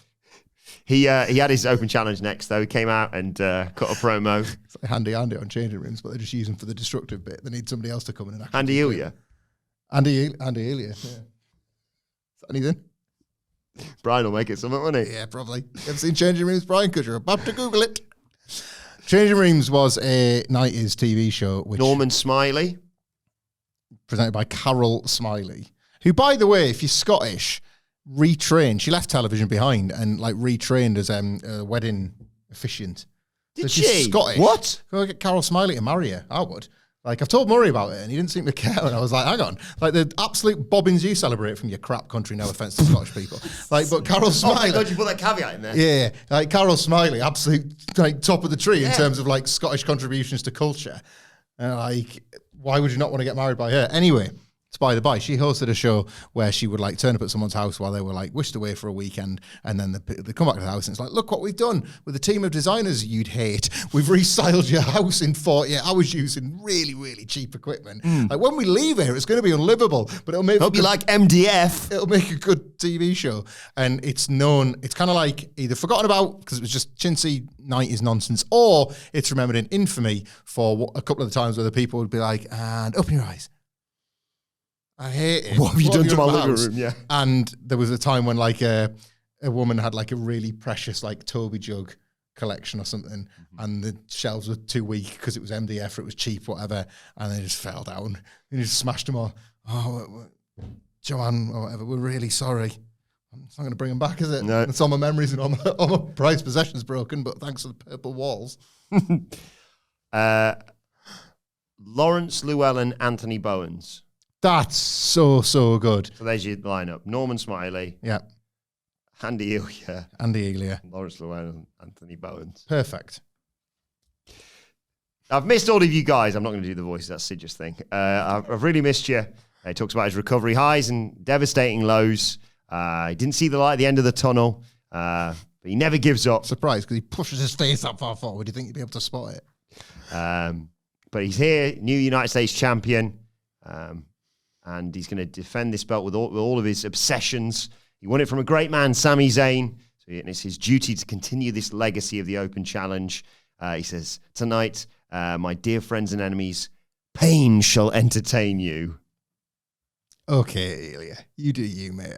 He had his open challenge next, though. He came out and cut a promo. It's like handy on changing rooms, but they're just using for the destructive bit. They need somebody else to come in and actually. Andy Ilja. Andy Ilja, yeah. Is that anything? Brian will make it something, won't he? Yeah, probably. You ever seen Changing Rooms, Brian? Because you're about to Google it. Changing Rooms was a 90s TV show. Which Norman Smiley. Presented by Carol Smiley. Who, by the way, if you're Scottish, retrained. She left television behind and like retrained as a wedding officiant. Did she's she? Scottish. What? Go get Carol Smiley to marry her. I would. Like, I've told Murray about it and he didn't seem to care. And I was like, hang on. Like, the absolute bobbins you celebrate from your crap country, no offence to Scottish people. Like, but Carol Smiley. Oh, God, you put that caveat in there. Yeah. Like, Carol Smiley, absolute like top of the tree in terms of like Scottish contributions to culture. And like, why would you not want to get married by her? Anyway, It's by the by, she hosted a show where she would like turn up at someone's house while they were like wished away for a weekend, and then they come back to the house and it's like, look what we've done with a team of designers you'd hate. We've restyled your house in 48 hours using really, really cheap equipment. Like when we leave here, it's going to be unlivable, but it'll make Hope you like MDF. It'll make a good TV show. And it's known, it's kind of like either forgotten about because it was just chintzy 90s nonsense, or it's remembered in infamy for a couple of the times where the people would be like, and open your eyes. I hate it. What have you done to my living room? Yeah. And there was a time when like a woman had like a really precious like Toby jug collection or something, and the shelves were too weak because it was MDF or it was cheap, whatever, and they just fell down. And you just smashed them all. Oh, Joanne or whatever, we're really sorry. It's not going to bring them back, is it? No. It's all my memories and all my prized possessions broken, but thanks to the purple walls. Lawrence Llewellyn, Anthony Bowens. That's so good. So there's your lineup. Norman Smiley, Yeah. Andy Ilya, Andy Iglia. Lawrence Llewellyn, Anthony Bowens. Perfect. I've missed all of you guys. I'm not going to do the voices. That's Sidge's thing. I've really missed you. He talks about his recovery highs and devastating lows. He didn't see the light at the end of the tunnel, but he never gives up. Surprised because he pushes his face that far forward. Do you think he'd be able to spot it? But he's here, new United States champion, and he's going to defend this belt with all of his obsessions. He won it from a great man, Sami Zayn. So it's his duty to continue this legacy of the Open Challenge. He says, tonight, my dear friends and enemies, pain shall entertain you. Okay, Ilya, you do you, mate.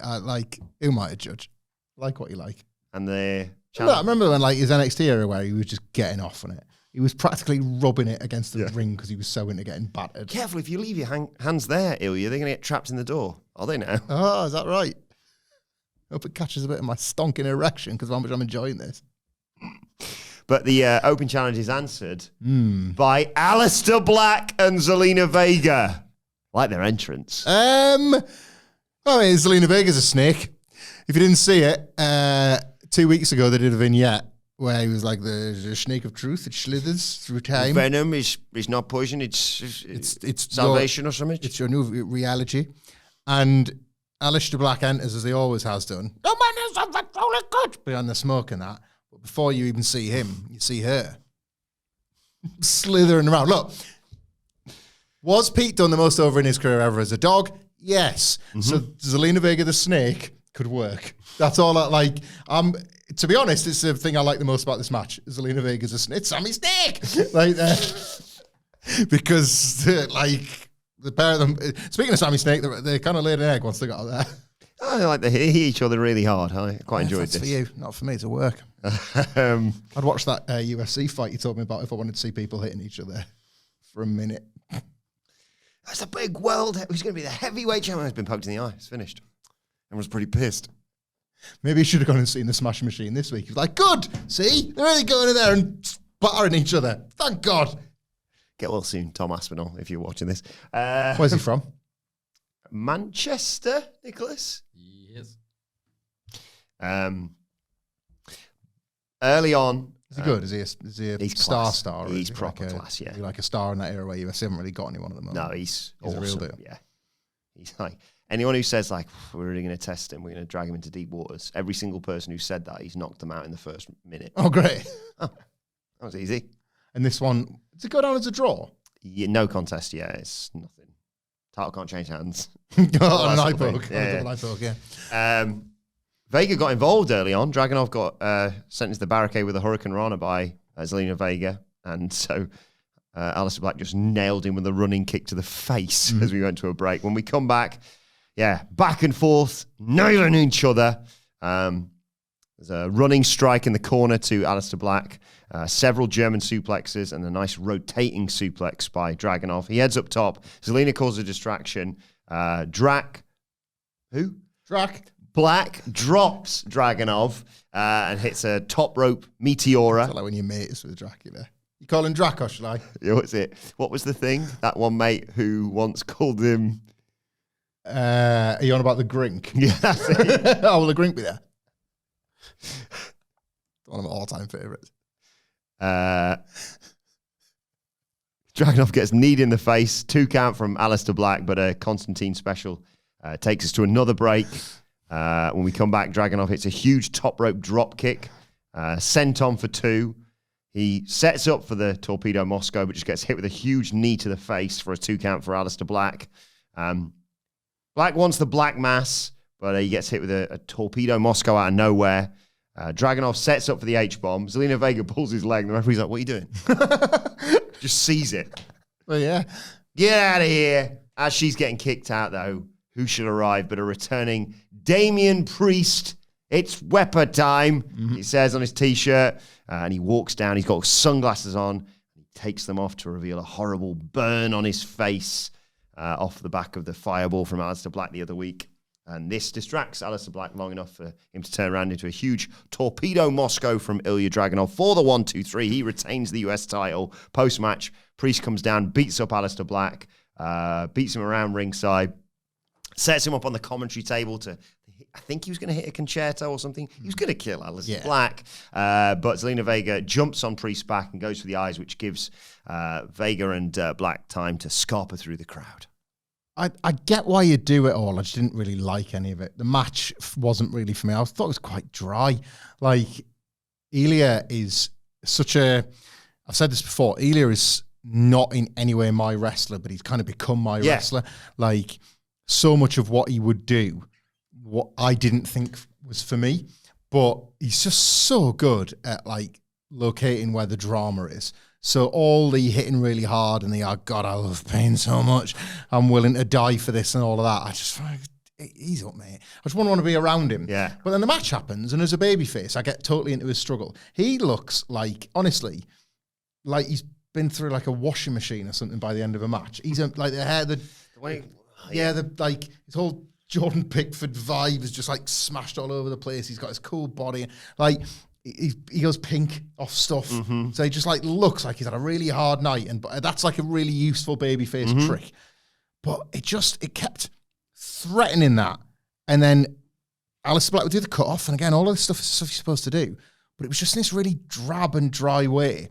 Who am I to judge? Like what you like. And the I remember when like his NXT era where he was just getting off on it. He was practically rubbing it against the ring because he was so into getting battered. Careful, if you leave your hands there, Ilya, they're going to get trapped in the door. Are they now? Oh, is that right? Hope it catches a bit of my stonking erection because of how much I'm enjoying this. But the Open Challenge is answered by Aleister Black and Zelina Vega. Like their entrance. Zelina Vega's a snake. If you didn't see it, 2 weeks ago they did a vignette where he was like the snake of truth. It slithers through time. Venom is not poison. It's salvation or something. It's your new reality. And Aleister Black enters as he always has done. Oh man, is really good. Behind the smoke and that. But before you even see him, you see her slithering around. Look, was Pete Dunne the most over in his career ever as a dog? Yes. So Zelina Vega the snake could work. That's all I like. To be honest, it's the thing I like the most about this match. Zelina Vega's a snake. It's Sammy Snake. Because the pair of them, speaking of Sammy Snake, they kind of laid an egg once they got out there. I like they hit each other really hard. I quite enjoyed this. That's for you, not for me to work. I'd watch that UFC fight you told me about if I wanted to see people hitting each other for a minute. That's a big world. Who's going to be the heavyweight champion? Has been poked in the eye. It's finished. Everyone's pretty pissed. Maybe he should have gone and seen the Smash Machine this week. He was like, good, see? They're really going in there and battering each other. Thank God. Get well soon, Tom Aspinall, if you're watching this. Where's he from? Manchester, Nicholas? Yes. Early on. Is he good? Is he a star? He's proper class, yeah. Is he like a star in that era where you haven't really got anyone at the moment? No, he's a real deal. Yeah. He's like, anyone who says like, we're really going to test him, we're going to drag him into deep waters, every single person who said that, he's knocked them out in the first minute. Oh, great. Oh, that was easy. And this one, does it go down as a draw? Yeah, no contest, yeah, it's nothing. Title can't change hands. On an eye poke. Yeah. Eye poke, yeah. Vega got involved early on. Dragunov got sent into the barricade with a Hurricane Rana by Zelina Vega. And so Aleister Black just nailed him with a running kick to the face as we went to a break. When we come back, back and forth, nailing each other. There's a running strike in the corner to Aleister Black, several German suplexes, and a nice rotating suplex by Dragunov. He heads up top. Zelina calls a distraction. Black drops Dragunov and hits a top rope Meteora. It's like when your mate is with Dracula. You call him Draco, shall I? Yeah, what's it? What was the thing? That one mate who once called him... Are you on about the Grink? Yeah, that's it. Oh, will the Grink be there? One of my all-time favourites. Dragunov gets kneed in the face. 2 count from Aleister Black, but a Constantine special takes us to another break. When we come back, Dragunov hits a huge top rope drop kick, sent on for 2. He sets up for the Torpedo Moscow, but just gets hit with a huge knee to the face for a 2 count for Aleister Black. Black wants the Black Mass, but he gets hit with a Torpedo Moscow out of nowhere. Dragunov sets up for the H-bomb. Zelina Vega pulls his leg, and the referee's like, what are you doing? Just sees it. Well, yeah. Get out of here. As she's getting kicked out, though, who should arrive but a returning Damian Priest. It's Weapon time, he says on his T-shirt. And he walks down. He's got sunglasses on. He takes them off to reveal a horrible burn on his face off the back of the fireball from Aleister Black the other week. And this distracts Aleister Black long enough for him to turn around into a huge Torpedo Moscow from Ilja Dragunov for the 1-2-3. He retains the US title. Post-match, Priest comes down, beats up Aleister Black, beats him around ringside, sets him up on the commentary table to, I think he was going to hit a concerto or something. He was going to kill Aleister Black. But Zelina Vega jumps on Priest's back and goes for the eyes, which gives Vega and Black time to scarper through the crowd. I get why you do it all. I just didn't really like any of it. The match wasn't really for me. I thought it was quite dry. Like, Ilja is such a... I've said this before. Ilja is not in any way my wrestler, but he's kind of become my wrestler. Like, so much of what he would do, what I didn't think was for me, but he's just so good at, like, locating where the drama is. So all the hitting really hard and the, oh God, I love pain so much, I'm willing to die for this and all of that. I just, he's up, mate. I just want to be around him. Yeah. But then the match happens, and as a babyface, I get totally into his struggle. He looks like, honestly, like he's been through like a washing machine or something by the end of a match. He's like the hair, like his whole Jordan Pickford vibe is just like smashed all over the place. He's got his cool body. Like, he goes pink off stuff. So he just like looks like he's had a really hard night. And that's like a really useful babyface trick. But it kept threatening that. And then Aleister Black would do the cut off. And again, all of this stuff is stuff you're supposed to do. But it was just in this really drab and dry way.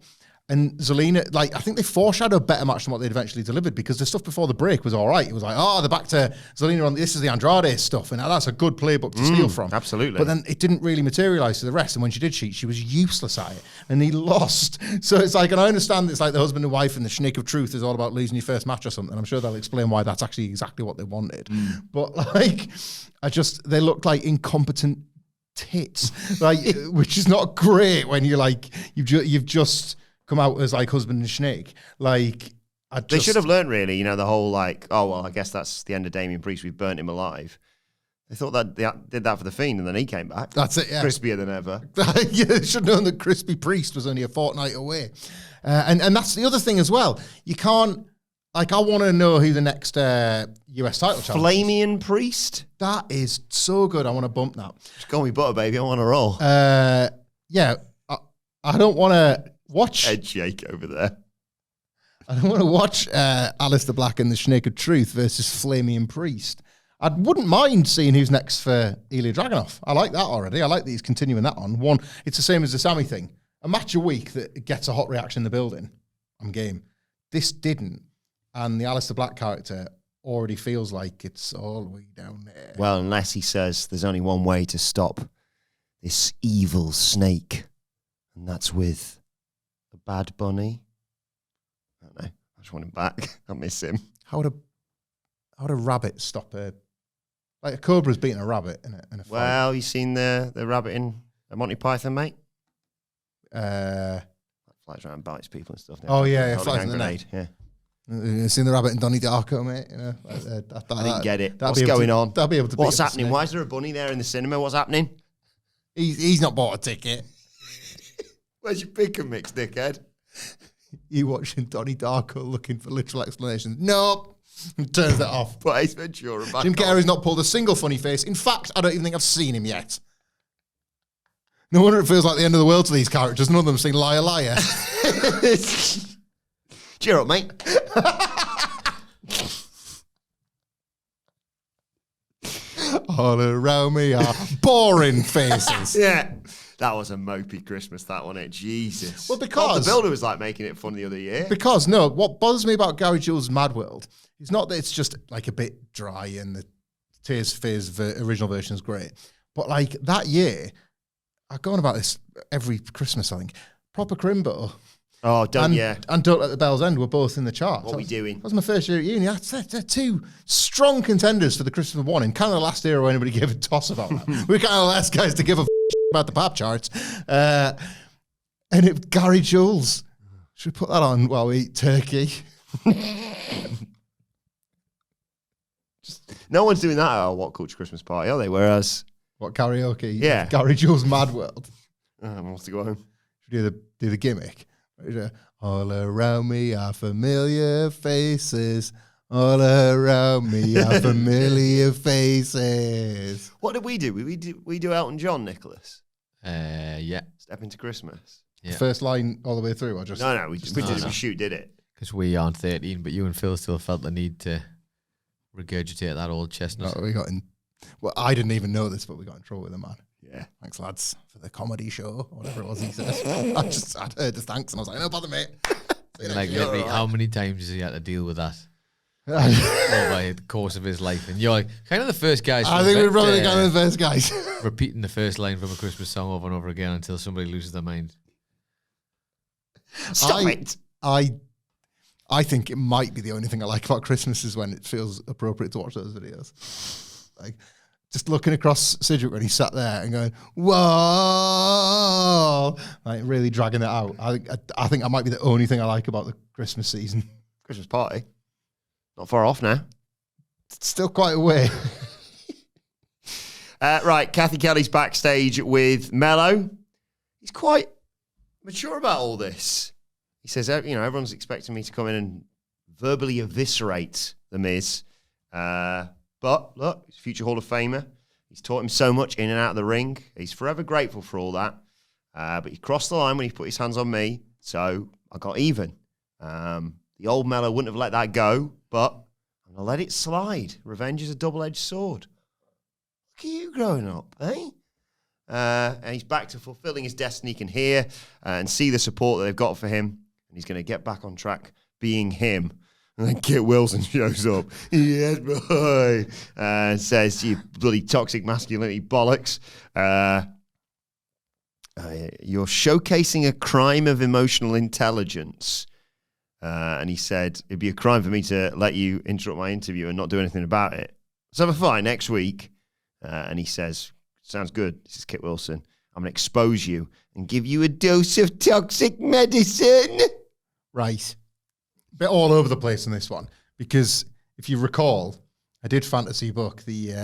And Zelina, like, I think they foreshadowed a better match than what they'd eventually delivered, because the stuff before the break was all right. It was like, they're back to Zelina on, this is the Andrade stuff, and that's a good playbook to steal from. Absolutely. But then it didn't really materialize to the rest, and when she did cheat, she was useless at it, and he lost. So it's like, and I understand it's like the husband and wife and the snake of truth is all about losing your first match or something. I'm sure they'll explain why that's actually exactly what they wanted. But like, they looked like incompetent tits, like, which is not great when you're like, you've just come out as like husband and snake. Like, they should have learned, really, the whole like, oh, well, I guess that's the end of Damian Priest. We've burnt him alive. They thought that they did that for the Fiend, and then he came back. That's it, yeah. Crispier than ever. Yeah, they should have known that Crispy Priest was only a fortnight away. And that's the other thing as well. You can't, like, I want to know who the next US title challenger is. Flamian Priest? That is so good. I want to bump that. Just call me butter, baby. I want to roll. Yeah, I don't want to watch Head shake over there. I don't want to watch Aleister Black and the Snake of Truth versus Flamian Priest. I wouldn't mind seeing who's next for Ilja Dragunov. I like that already. I like that he's continuing that on. One, it's the same as the Sami thing. A match a week that gets a hot reaction in the building, I'm game. This didn't. And the Aleister Black character already feels like it's all the way down there. Well, unless he says there's only one way to stop this evil snake, and that's with a bad bunny. I don't know. I just want him back. I miss him. How would a rabbit stop a cobra's beating a rabbit in a fight? Well, you seen the rabbit in Monty Python, mate? Flies around and bites people and stuff. Oh, yeah, Holding flies a in the grenade. net. Yeah. You seen the rabbit in Donnie Darko, mate? I didn't get it. What's going on? That'll be able to. What's happening? Why is there a bunny there in the cinema? What's happening? He's not bought a ticket. Where's your pick and mix, dickhead? You watching Donnie Darko looking for literal explanations? Nope. Turns that off. But Ace Ventura back Jim on. Carrey's not pulled a single funny face. In fact, I don't even think I've seen him yet. No wonder it feels like the end of the world to these characters. None of them have seen Liar Liar. Cheer up, mate. All around me are boring faces. Yeah. That was a mopey Christmas, that wasn't it? Jesus. Well, because the builder was like making it fun the other year. Because no, what bothers me about Gary Jules' Mad World is not that it's just like a bit dry and the Tears for Fears original version is great, but like that year, I go on about this every Christmas. I think proper Crimbo. Oh, and Don't Let the Bells End were both in the charts. What are we doing? That was my first year at uni. They're two strong contenders for the Christmas one in kind of the last era where anybody gave a toss about that. We're kind of the last guys to give a about the pop charts. And Gary Jules. Should we put that on while we eat turkey? No one's doing that at our What Culture Christmas party, are they? Whereas... What, karaoke? Yeah. Gary Jules' Mad World. I'll have to go home. Should we do the gimmick? All around me are familiar faces. All around me are familiar faces. What did we do? We do Elton John, Nicholas? Yeah. Step into Christmas. Yeah. First line all the way through, or just... No, we did it. We did it. Because we aren't 13, but you and Phil still felt the need to regurgitate that old chestnut. No, we got in... Well, I didn't even know this, but we got in trouble with him, man. Yeah. Thanks, lads, for the comedy show, or whatever it was he said. I'd heard the thanks, and I was like, no bother, mate. Like, literally, how many times has he had to deal with that over the course of his life? And you're like, kind of the first guys. I think we're probably kind of the first guys. Repeating the first line from a Christmas song over and over again until somebody loses their mind. Stop it. I think it might be the only thing I like about Christmas is when it feels appropriate to watch those videos. Like, just looking across Sidgwick when he sat there and going, whoa, like really dragging it out. I think that might be the only thing I like about the Christmas season. Christmas party. Not far off now. It's still quite a way. Right, Kathy Kelly's backstage with Mello. He's quite mature about all this. He says, everyone's expecting me to come in and verbally eviscerate The Miz. But look, he's a future Hall of Famer. He's taught him so much in and out of the ring. He's forever grateful for all that. But he crossed the line when he put his hands on me, so I got even. The old Mello wouldn't have let that go, but I'm going to let it slide. Revenge is a double-edged sword. Look at you growing up, eh? And he's back to fulfilling his destiny. He can hear and see the support that they've got for him, and he's going to get back on track being him. And then Kit Wilson shows up. Yes, boy. And says, you bloody toxic masculinity bollocks. You're showcasing a crime of emotional intelligence. And he said, it'd be a crime for me to let you interrupt my interview and not do anything about it. So we're fine next week. And he says, sounds good. This is Kit Wilson. I'm going to expose you and give you a dose of toxic medicine. Right. Bit all over the place in this one, because if you recall, I did fantasy book the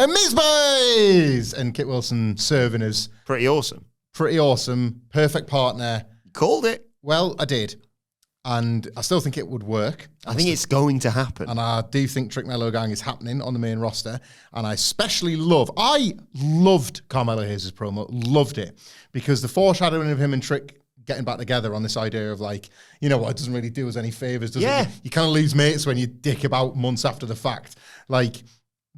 Miz Boys, and Kit Wilson serving as pretty awesome, perfect partner. Called it. Well, I did, and I still think it would work. I think it's going to happen, and I do think Trick Mello Gang is happening on the main roster. And I loved Carmelo Hayes' promo, loved it, because the foreshadowing of him and Trick getting back together on this idea of like, you know what, it doesn't really do us any favors, does it? You kind of lose mates when you dick about months after the fact. Like,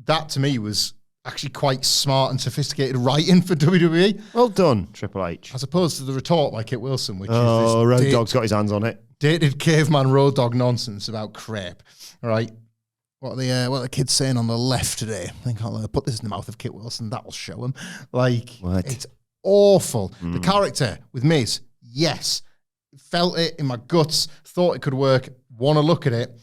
that to me was actually quite smart and sophisticated writing for WWE. Well done, Triple H. As opposed to the retort by Kit Wilson, which is this Road Dogg's got his hands on it. Dated caveman Road Dogg nonsense about crepe. All right. What are the kids saying on the left today? I think I'll put this in the mouth of Kit Wilson. That'll show him. Like, what? It's awful. The character with Miz, yes, felt it in my guts, thought it could work, want to look at it,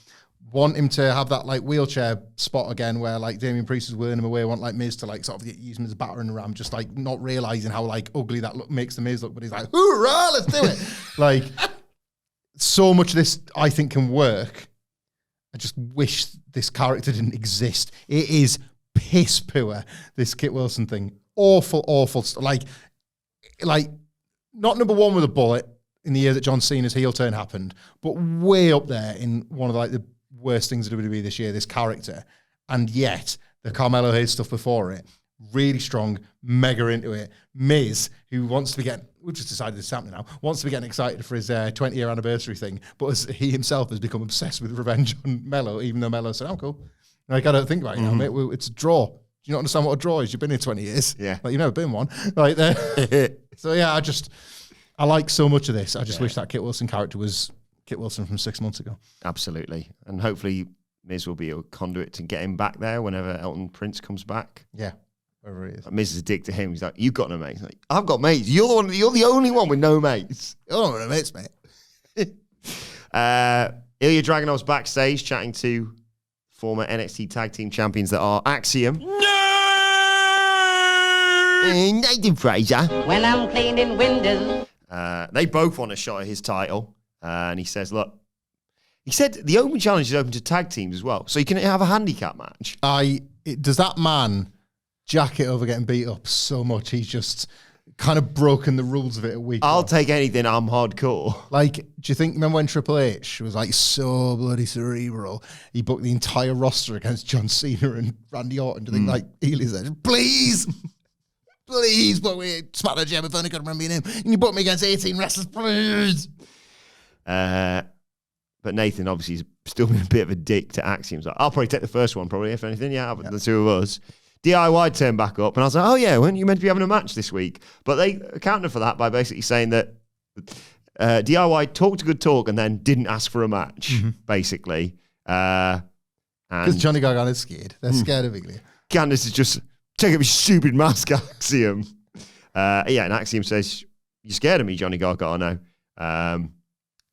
want him to have that like wheelchair spot again where like Damian Priest is whirling him away, want like Miz to like sort of use him as a battering ram, just like not realizing how like ugly that look makes the Miz look, but he's like, hoorah, let's do it. Like, so much of this I think can work. I just wish this character didn't exist. It is piss poor, this Kit Wilson thing. Awful, like not number one with a bullet in the year that John Cena's heel turn happened, but way up there in one of like the worst things of WWE this year, this character. And yet, the Carmelo Hayes stuff before it, really strong, mega into it. Miz, who wants to be getting, we've just decided this is happening now, wants to be getting excited for his 20-year anniversary thing, but he himself has become obsessed with revenge on Melo, even though Melo said, I'm cool. Like, I don't think about it now, mate. It's a draw. you not understand what a draw is? You've been here 20 years. Yeah. Like, you've never been one. Like, so, yeah, I like so much of this. I just wish that Kit Wilson character was Kit Wilson from 6 months ago. Absolutely. And hopefully Miz will be a conduit to get him back there whenever Elton Prince comes back. Yeah. Wherever he is. Miz is a dick to him. He's like, you've got no mates. Like, I've got mates. You're the only one with no mates. You're not with no mates, mate. Ilja Dragunov's backstage chatting to former NXT tag team champions that are Axiom. Nathan Fraser. When I'm cleaning windows. They both want a shot at his title. And he says, look, he said the Open Challenge is open to tag teams as well. So you can have a handicap match. Does that man jack it over getting beat up so much? He's just kind of broken the rules of it a week. I'll take anything. I'm hardcore. Like, do you think, remember when Triple H was like so bloody cerebral? He booked the entire roster against John Cena and Randy Orton. Do you think, like, Ely said, please, book me SmackDown GM, if only I could remember your name. Can you book me against 18 wrestlers, please? But Nathan obviously is still being a bit of a dick to Axiom. Like, I'll probably take the first one, probably, if anything. Yeah, the two of us. DIY turned back up, and I was like, oh yeah, weren't you meant to be having a match this week? But they accounted for that by basically saying that DIY talked a good talk and then didn't ask for a match, basically. Because Johnny Gargano is scared. They're scared of Ilja. Candice is just, take up his stupid mask, Axiom. And Axiom says, you're scared of me, Johnny Gargano.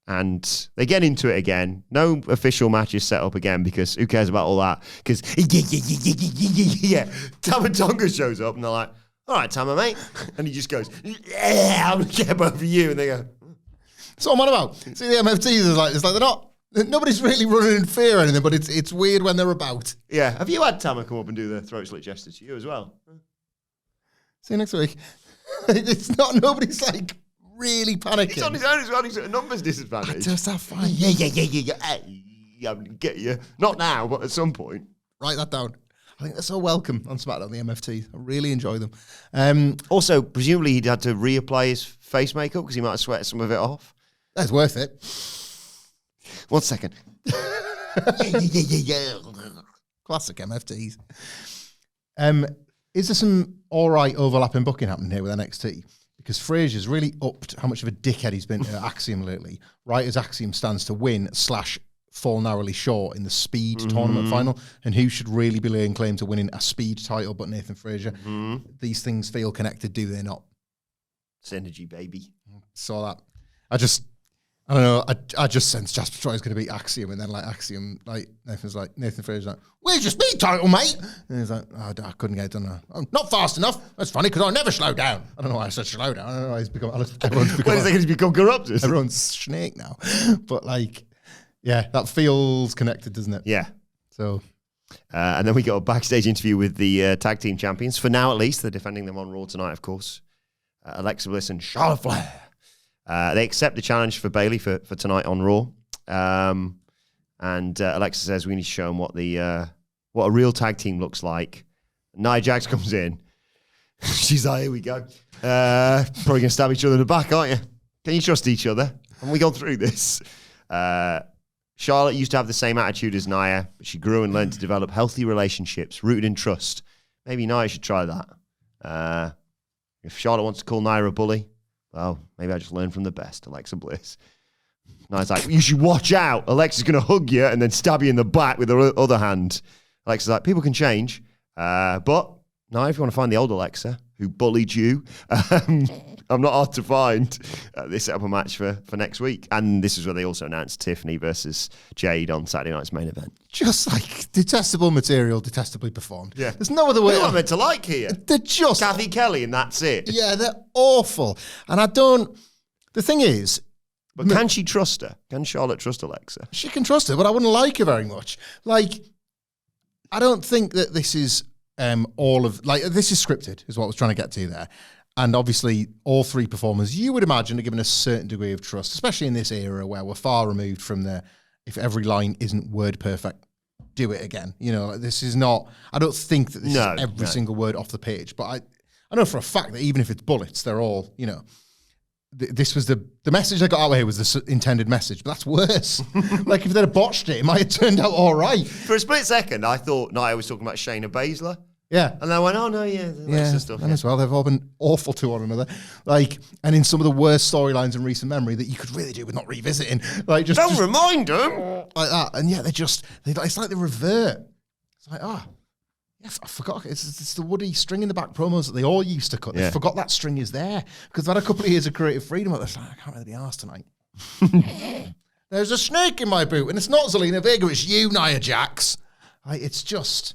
And they get into it again. No official matches set up again because who cares about all that? Because Tama Tonga shows up and they're like, all right, Tama, mate. And he just goes, yeah, I'm going to get over you. And they go, that's what I'm on about. See, the MFTs is like, they're not, nobody's really running in fear or anything, but it's weird when they're about. Yeah. Have you had Tama come up and do the throat slit gesture to you as well? See you next week. It's not, nobody's like, really panicking. He's on his own as well. He's at a numbers disadvantage. Just have fun. Yeah. Get you. Not now, but at some point. Write that down. I think they're so welcome on SmackDown, the MFTs. I really enjoy them. Also, presumably he'd had to reapply his face makeup because he might have sweated some of it off. That's worth it. 1 second. Classic MFTs. Is there some all right overlapping booking happening here with NXT? Because Frazier's really upped how much of a dickhead he's been to Axiom lately, right as Axiom stands to win / fall narrowly short in the speed tournament final. And who should really be laying claim to winning a speed title but Nathan Frazier? These things feel connected, do they not? Synergy, baby. Saw that. I don't know. I just sense Jasper Troy's going to beat Axiom, and then like Axiom, like Nathan Frazier's like, "Where's your speed title, mate?" And he's like, "Oh, I couldn't get it done. Oh, not fast enough. That's funny because I never slow down. I don't know why I said slow down. I don't know why he's become. He's become corrupted. Everyone's snake now, but like, yeah, that feels connected, doesn't it? Yeah. So, and then we got a backstage interview with the tag team champions for now, at least. They're defending them on Raw tonight, of course. Alexa Bliss and Charlotte Flair. They accept the challenge for Bayley for tonight on Raw. And Alexa says we need to show them what a real tag team looks like. Nia Jax comes in. She's like, here we go. Probably going to stab each other in the back, aren't you? Can you trust each other? Haven't we gone through this? Charlotte used to have the same attitude as Nia, but she grew and learned to develop healthy relationships rooted in trust. Maybe Nia should try that. If Charlotte wants to call Nia a bully, well, maybe I just learned from the best, Alexa Bliss. Nia's like, you should watch out. Alexa's going to hug you and then stab you in the back with her other hand. Alexa's like, people can change. But Nia, if you want to find the old Alexa who bullied you, I'm not hard to find. They set up a match for next week. And this is where they also announced Tiffany versus Jade on Saturday night's main event. Just like detestable material, detestably performed. Yeah. There's no other way. They're not meant to like here. They're just Kathy Kelly and that's it. Yeah, they're awful. And the thing is, but can she trust her? Can Charlotte trust Alexa? She can trust her, but I wouldn't like her very much. Like, I don't think that this is this is scripted, is what I was trying to get to there. And obviously, all three performers, you would imagine, are given a certain degree of trust, especially in this era where we're far removed from if every line isn't word perfect, do it again. You know, this is not, I don't think that this is every single word off the page, but I know for a fact that even if it's bullets, they're all, you know, this was the message I got out of here was the intended message, but that's worse. Like, if they'd have botched it, it might have turned out all right. For a split second, I thought Nia was talking about Shayna Baszler. Yeah. And then I went, oh no, yeah, Alexa stuff. And as well, they've all been awful to one another. Like, and in some of the worst storylines in recent memory that you could really do with not revisiting. Like, just remind them. like that. And yeah, it's like they revert. It's like, yeah, I forgot. It's the Woody string in the back promos that they all used to cut. They forgot that string is there because they've had a couple of years of creative freedom. They're like, I can't really be arsed tonight. There's a snake in my boot, and it's not Zelina Vega, it's you, Nia Jax. Like, it's just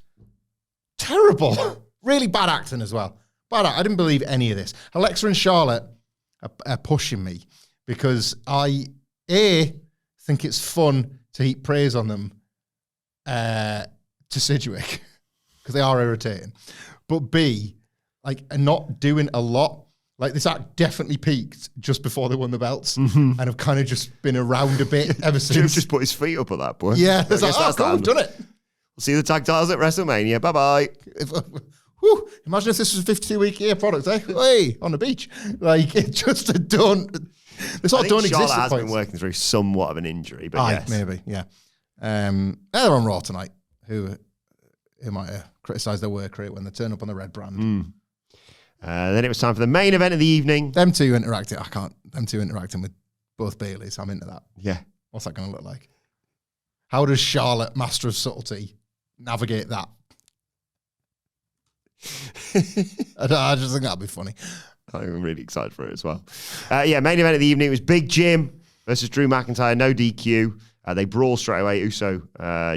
terrible. Really bad acting as well. I didn't believe any of this. Alexa and Charlotte are pushing me because I, A, think it's fun to heap praise on them to Sidgwick because they are irritating. But B, like, are not doing a lot. Like, this act definitely peaked just before they won the belts and have kind of just been around a bit ever since. Just put his feet up at that point. Yeah, it's like, oh, cool, we've done it. We'll see the tag titles at WrestleMania. Bye-bye. Imagine if this was a 52-week-a-year product, eh? Hey, on the beach. Like, it just don't... This all don't exist. Charlotte has been working through somewhat of an injury, but yes. Maybe, yeah. They're on Raw tonight, who might criticise their work rate when they turn up on the red brand. Then it was time for the main event of the evening. Them two interacting with both Baileys. I'm into that. Yeah. What's that going to look like? How does Charlotte, Master of Subtlety, navigate that? I just think that'd be funny. I'm really excited for it as well. Main event of the evening was Big Jim versus Drew McIntyre. No DQ. They brawl straight away. Uso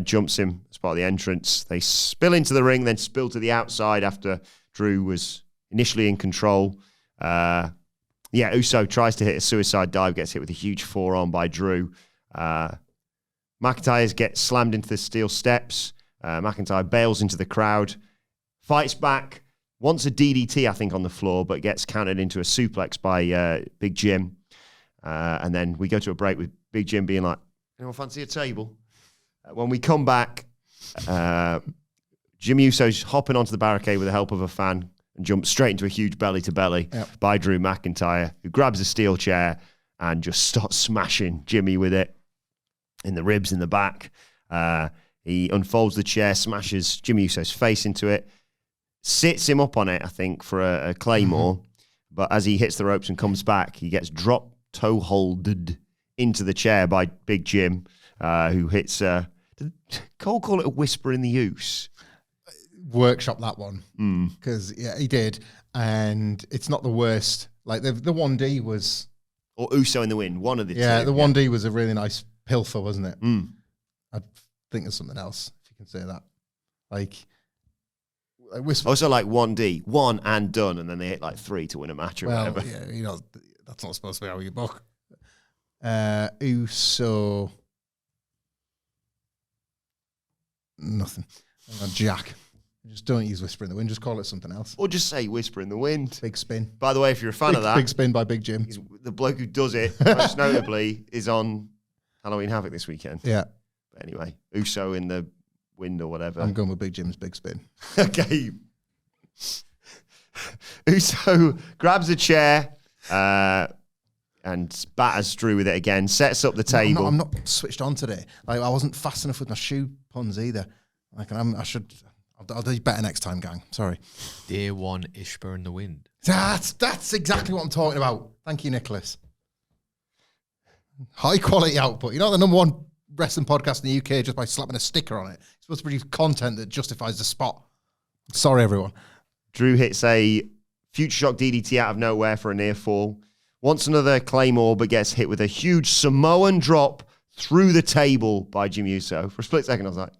jumps him as part of the entrance. They spill into the ring, then spill to the outside after Drew was initially in control. Uso tries to hit a suicide dive, gets hit with a huge forearm by Drew. McIntyre gets slammed into the steel steps. McIntyre bails into the crowd, fights back, wants a DDT, I think, on the floor, but gets countered into a suplex by Big Jim. And then we go to a break with Big Jim being like, anyone fancy a table? When we come back, Jimmy Uso's hopping onto the barricade with the help of a fan and jumps straight into a huge belly-to-belly by Drew McIntyre, who grabs a steel chair and just starts smashing Jimmy with it in the ribs in the back. He unfolds the chair, smashes Jimmy Uso's face into it, sits him up on it, I think, for a claymore. But as he hits the ropes and comes back, he gets drop toe holded into the chair by Big Jim, who hits... did Cole call it a whisper in the use? Workshop that one because he did, and it's not the worst. Like the 1D was, or Uso in the Wind, one of the two. The 1D was a really nice pilfer, wasn't it? I think there's something else if you can say that. Like whisper. Also, like 1D, one and done, and then they hit like 3 to win a match or whatever. Yeah, that's not supposed to be how you book. Uso, nothing. Jack. Just don't use Whisper in the Wind. Just call it something else. Or just say Whisper in the Wind. Big spin. By the way, if you're a fan of that. Big spin by Big Jim. The bloke who does it, most notably, is on Halloween Havoc this weekend. Yeah. But anyway, Uso in the Wind or whatever. I'm going with Big Jim's Big Spin. Okay. Uso grabs a chair and batters Drew with it again, sets up the table. I'm not switched on today. Like, I wasn't fast enough with my shoe puns either. Like, I'll do better next time, gang. Sorry. Day one, Ishbur in the Wind. That's exactly what I'm talking about. Thank you, Nicholas. High quality output. You're not the number one wrestling podcast in the UK just by slapping a sticker on it. You're supposed to produce content that justifies the spot. Sorry, everyone. Drew hits a Future Shock DDT out of nowhere for a near fall. Wants another Claymore, but gets hit with a huge Samoan drop through the table by Jimmy Uso. For a split second, I was like,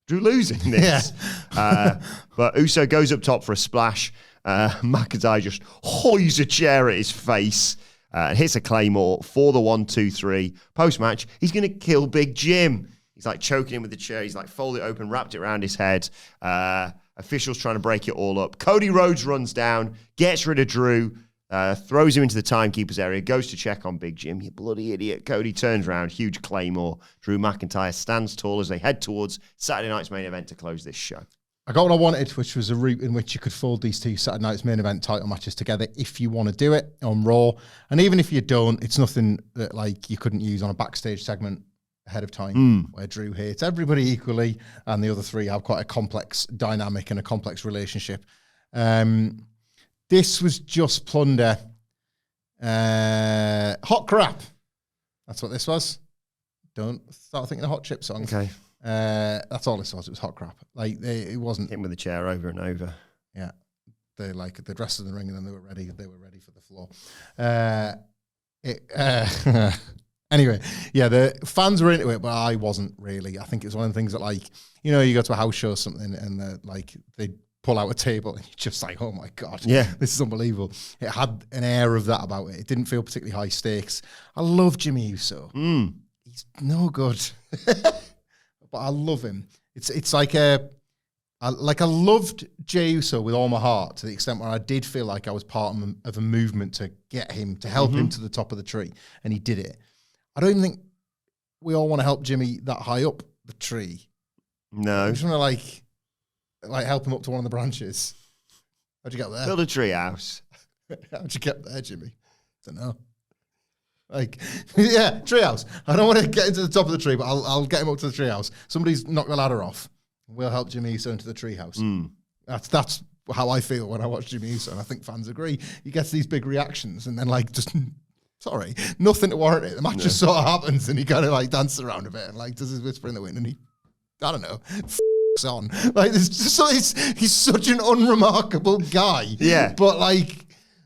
Drew losing this. Yeah. But Uso goes up top for a splash. McIntyre just hoys a chair at his face and hits a Claymore for the 1-2-3. Post-match, he's going to kill Big Jim. He's like choking him with the chair. He's like folded it open, wrapped it around his head. Officials trying to break it all up. Cody Rhodes runs down, gets rid of Drew, throws him into the timekeeper's area, goes to check on Big Jim. You bloody idiot. Cody turns around, huge Claymore. Drew McIntyre stands tall as they head towards Saturday night's main event to close this show. I got what I wanted, which was a route in which you could fold these two Saturday night's main event title matches together if you want to do it on Raw. And even if you don't, it's nothing that like you couldn't use on a backstage segment ahead of time, where Drew hates everybody equally, and the other three have quite a complex dynamic and a complex relationship. This was just plunder. Hot crap. That's what this was. Don't start thinking of hot chip songs. Okay. That's all this was. It was hot crap. Like it wasn't. Hit him with a chair over and over. Yeah. They dressed in the ring and then they were ready. They were ready for the floor. Anyway, yeah, the fans were into it, but I wasn't really. I think it was one of the things that, like, you know, you go to a house show or something and they pull out a table and you're just like, oh my God, yeah, this is unbelievable. It had an air of that about it. It didn't feel particularly high stakes. I love Jimmy Uso. He's no good, but I love him. It's like I loved Jey Uso with all my heart, to the extent where I did feel like I was part of a movement to get him, to help him to the top of the tree, and he did it. I don't even think we all want to help Jimmy that high up the tree. No. I just want to like help him up to one of the branches. How'd you get there? Build a tree house. How'd you get there, Jimmy? Don't know. Like, yeah, treehouse. I don't want to get into the top of the tree, but I'll get him up to the treehouse. Somebody's knocked the ladder off. We'll help Jimmy Uso into the treehouse. That's how I feel when I watch Jimmy Uso, and I think fans agree. He gets these big reactions, and then just nothing to warrant it. The match just sort of happens, and he kind of dances around a bit and does his whisper in the wind, and he, I don't know, on. He's such an unremarkable guy. Yeah, but I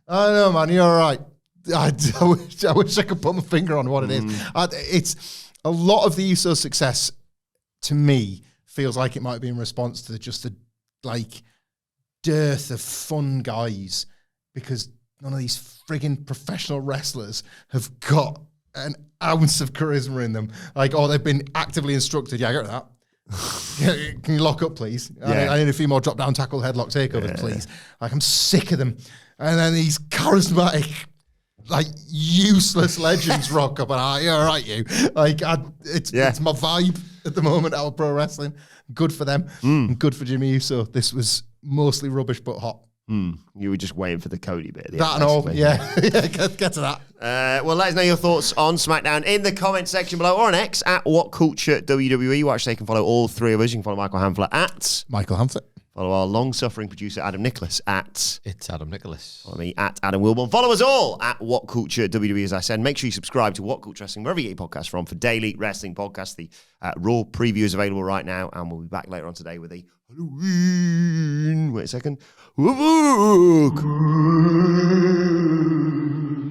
don't know, man. You're all right. I wish I could put my finger on what it is. It's a lot of the Uso success to me feels like it might be in response to just the dearth of fun guys, because none of these frigging professional wrestlers have got an ounce of charisma in them. They've been actively instructed. Yeah, I get that. Can you lock up, please? Yeah. I need a few more drop down tackle headlock takeovers, please. I'm sick of them. And then these charismatic, useless legends rock up, and you're all right, you. It's my vibe at the moment out of pro wrestling. Good for them. And good for Jimmy Uso. This was mostly rubbish but hot. You were just waiting for the Cody bit. That and all, yeah. Get to that. Well, let us know your thoughts on SmackDown in the comment section below, or on X at WhatCulture WWE. Watch, they can follow all three of us. You can follow Michael Hamflett at Michael Hamflett. Follow our long-suffering producer, Adam Nicholas, at... It's Adam Nicholas. Follow me, at Adam Wilbourn. Follow us all at WhatCulture WWE, as I said. Make sure you subscribe to WhatCulture Wrestling, wherever you get your podcasts from, for daily wrestling podcasts. The Raw preview is available right now, and we'll be back later on today with a Halloween... Wait a second.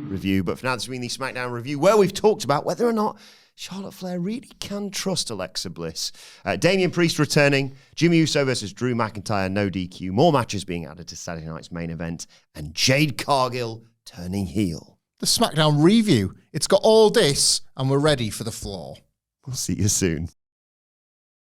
Review. But for now, this has been the SmackDown review, where we've talked about whether or not Charlotte Flair really can trust Alexa Bliss. Damian Priest returning, Jimmy Uso versus Drew McIntyre, no DQ, more matches being added to Saturday night's main event, and Jade Cargill turning heel. The SmackDown review. It's got all this, and we're ready for the floor. We'll see you soon.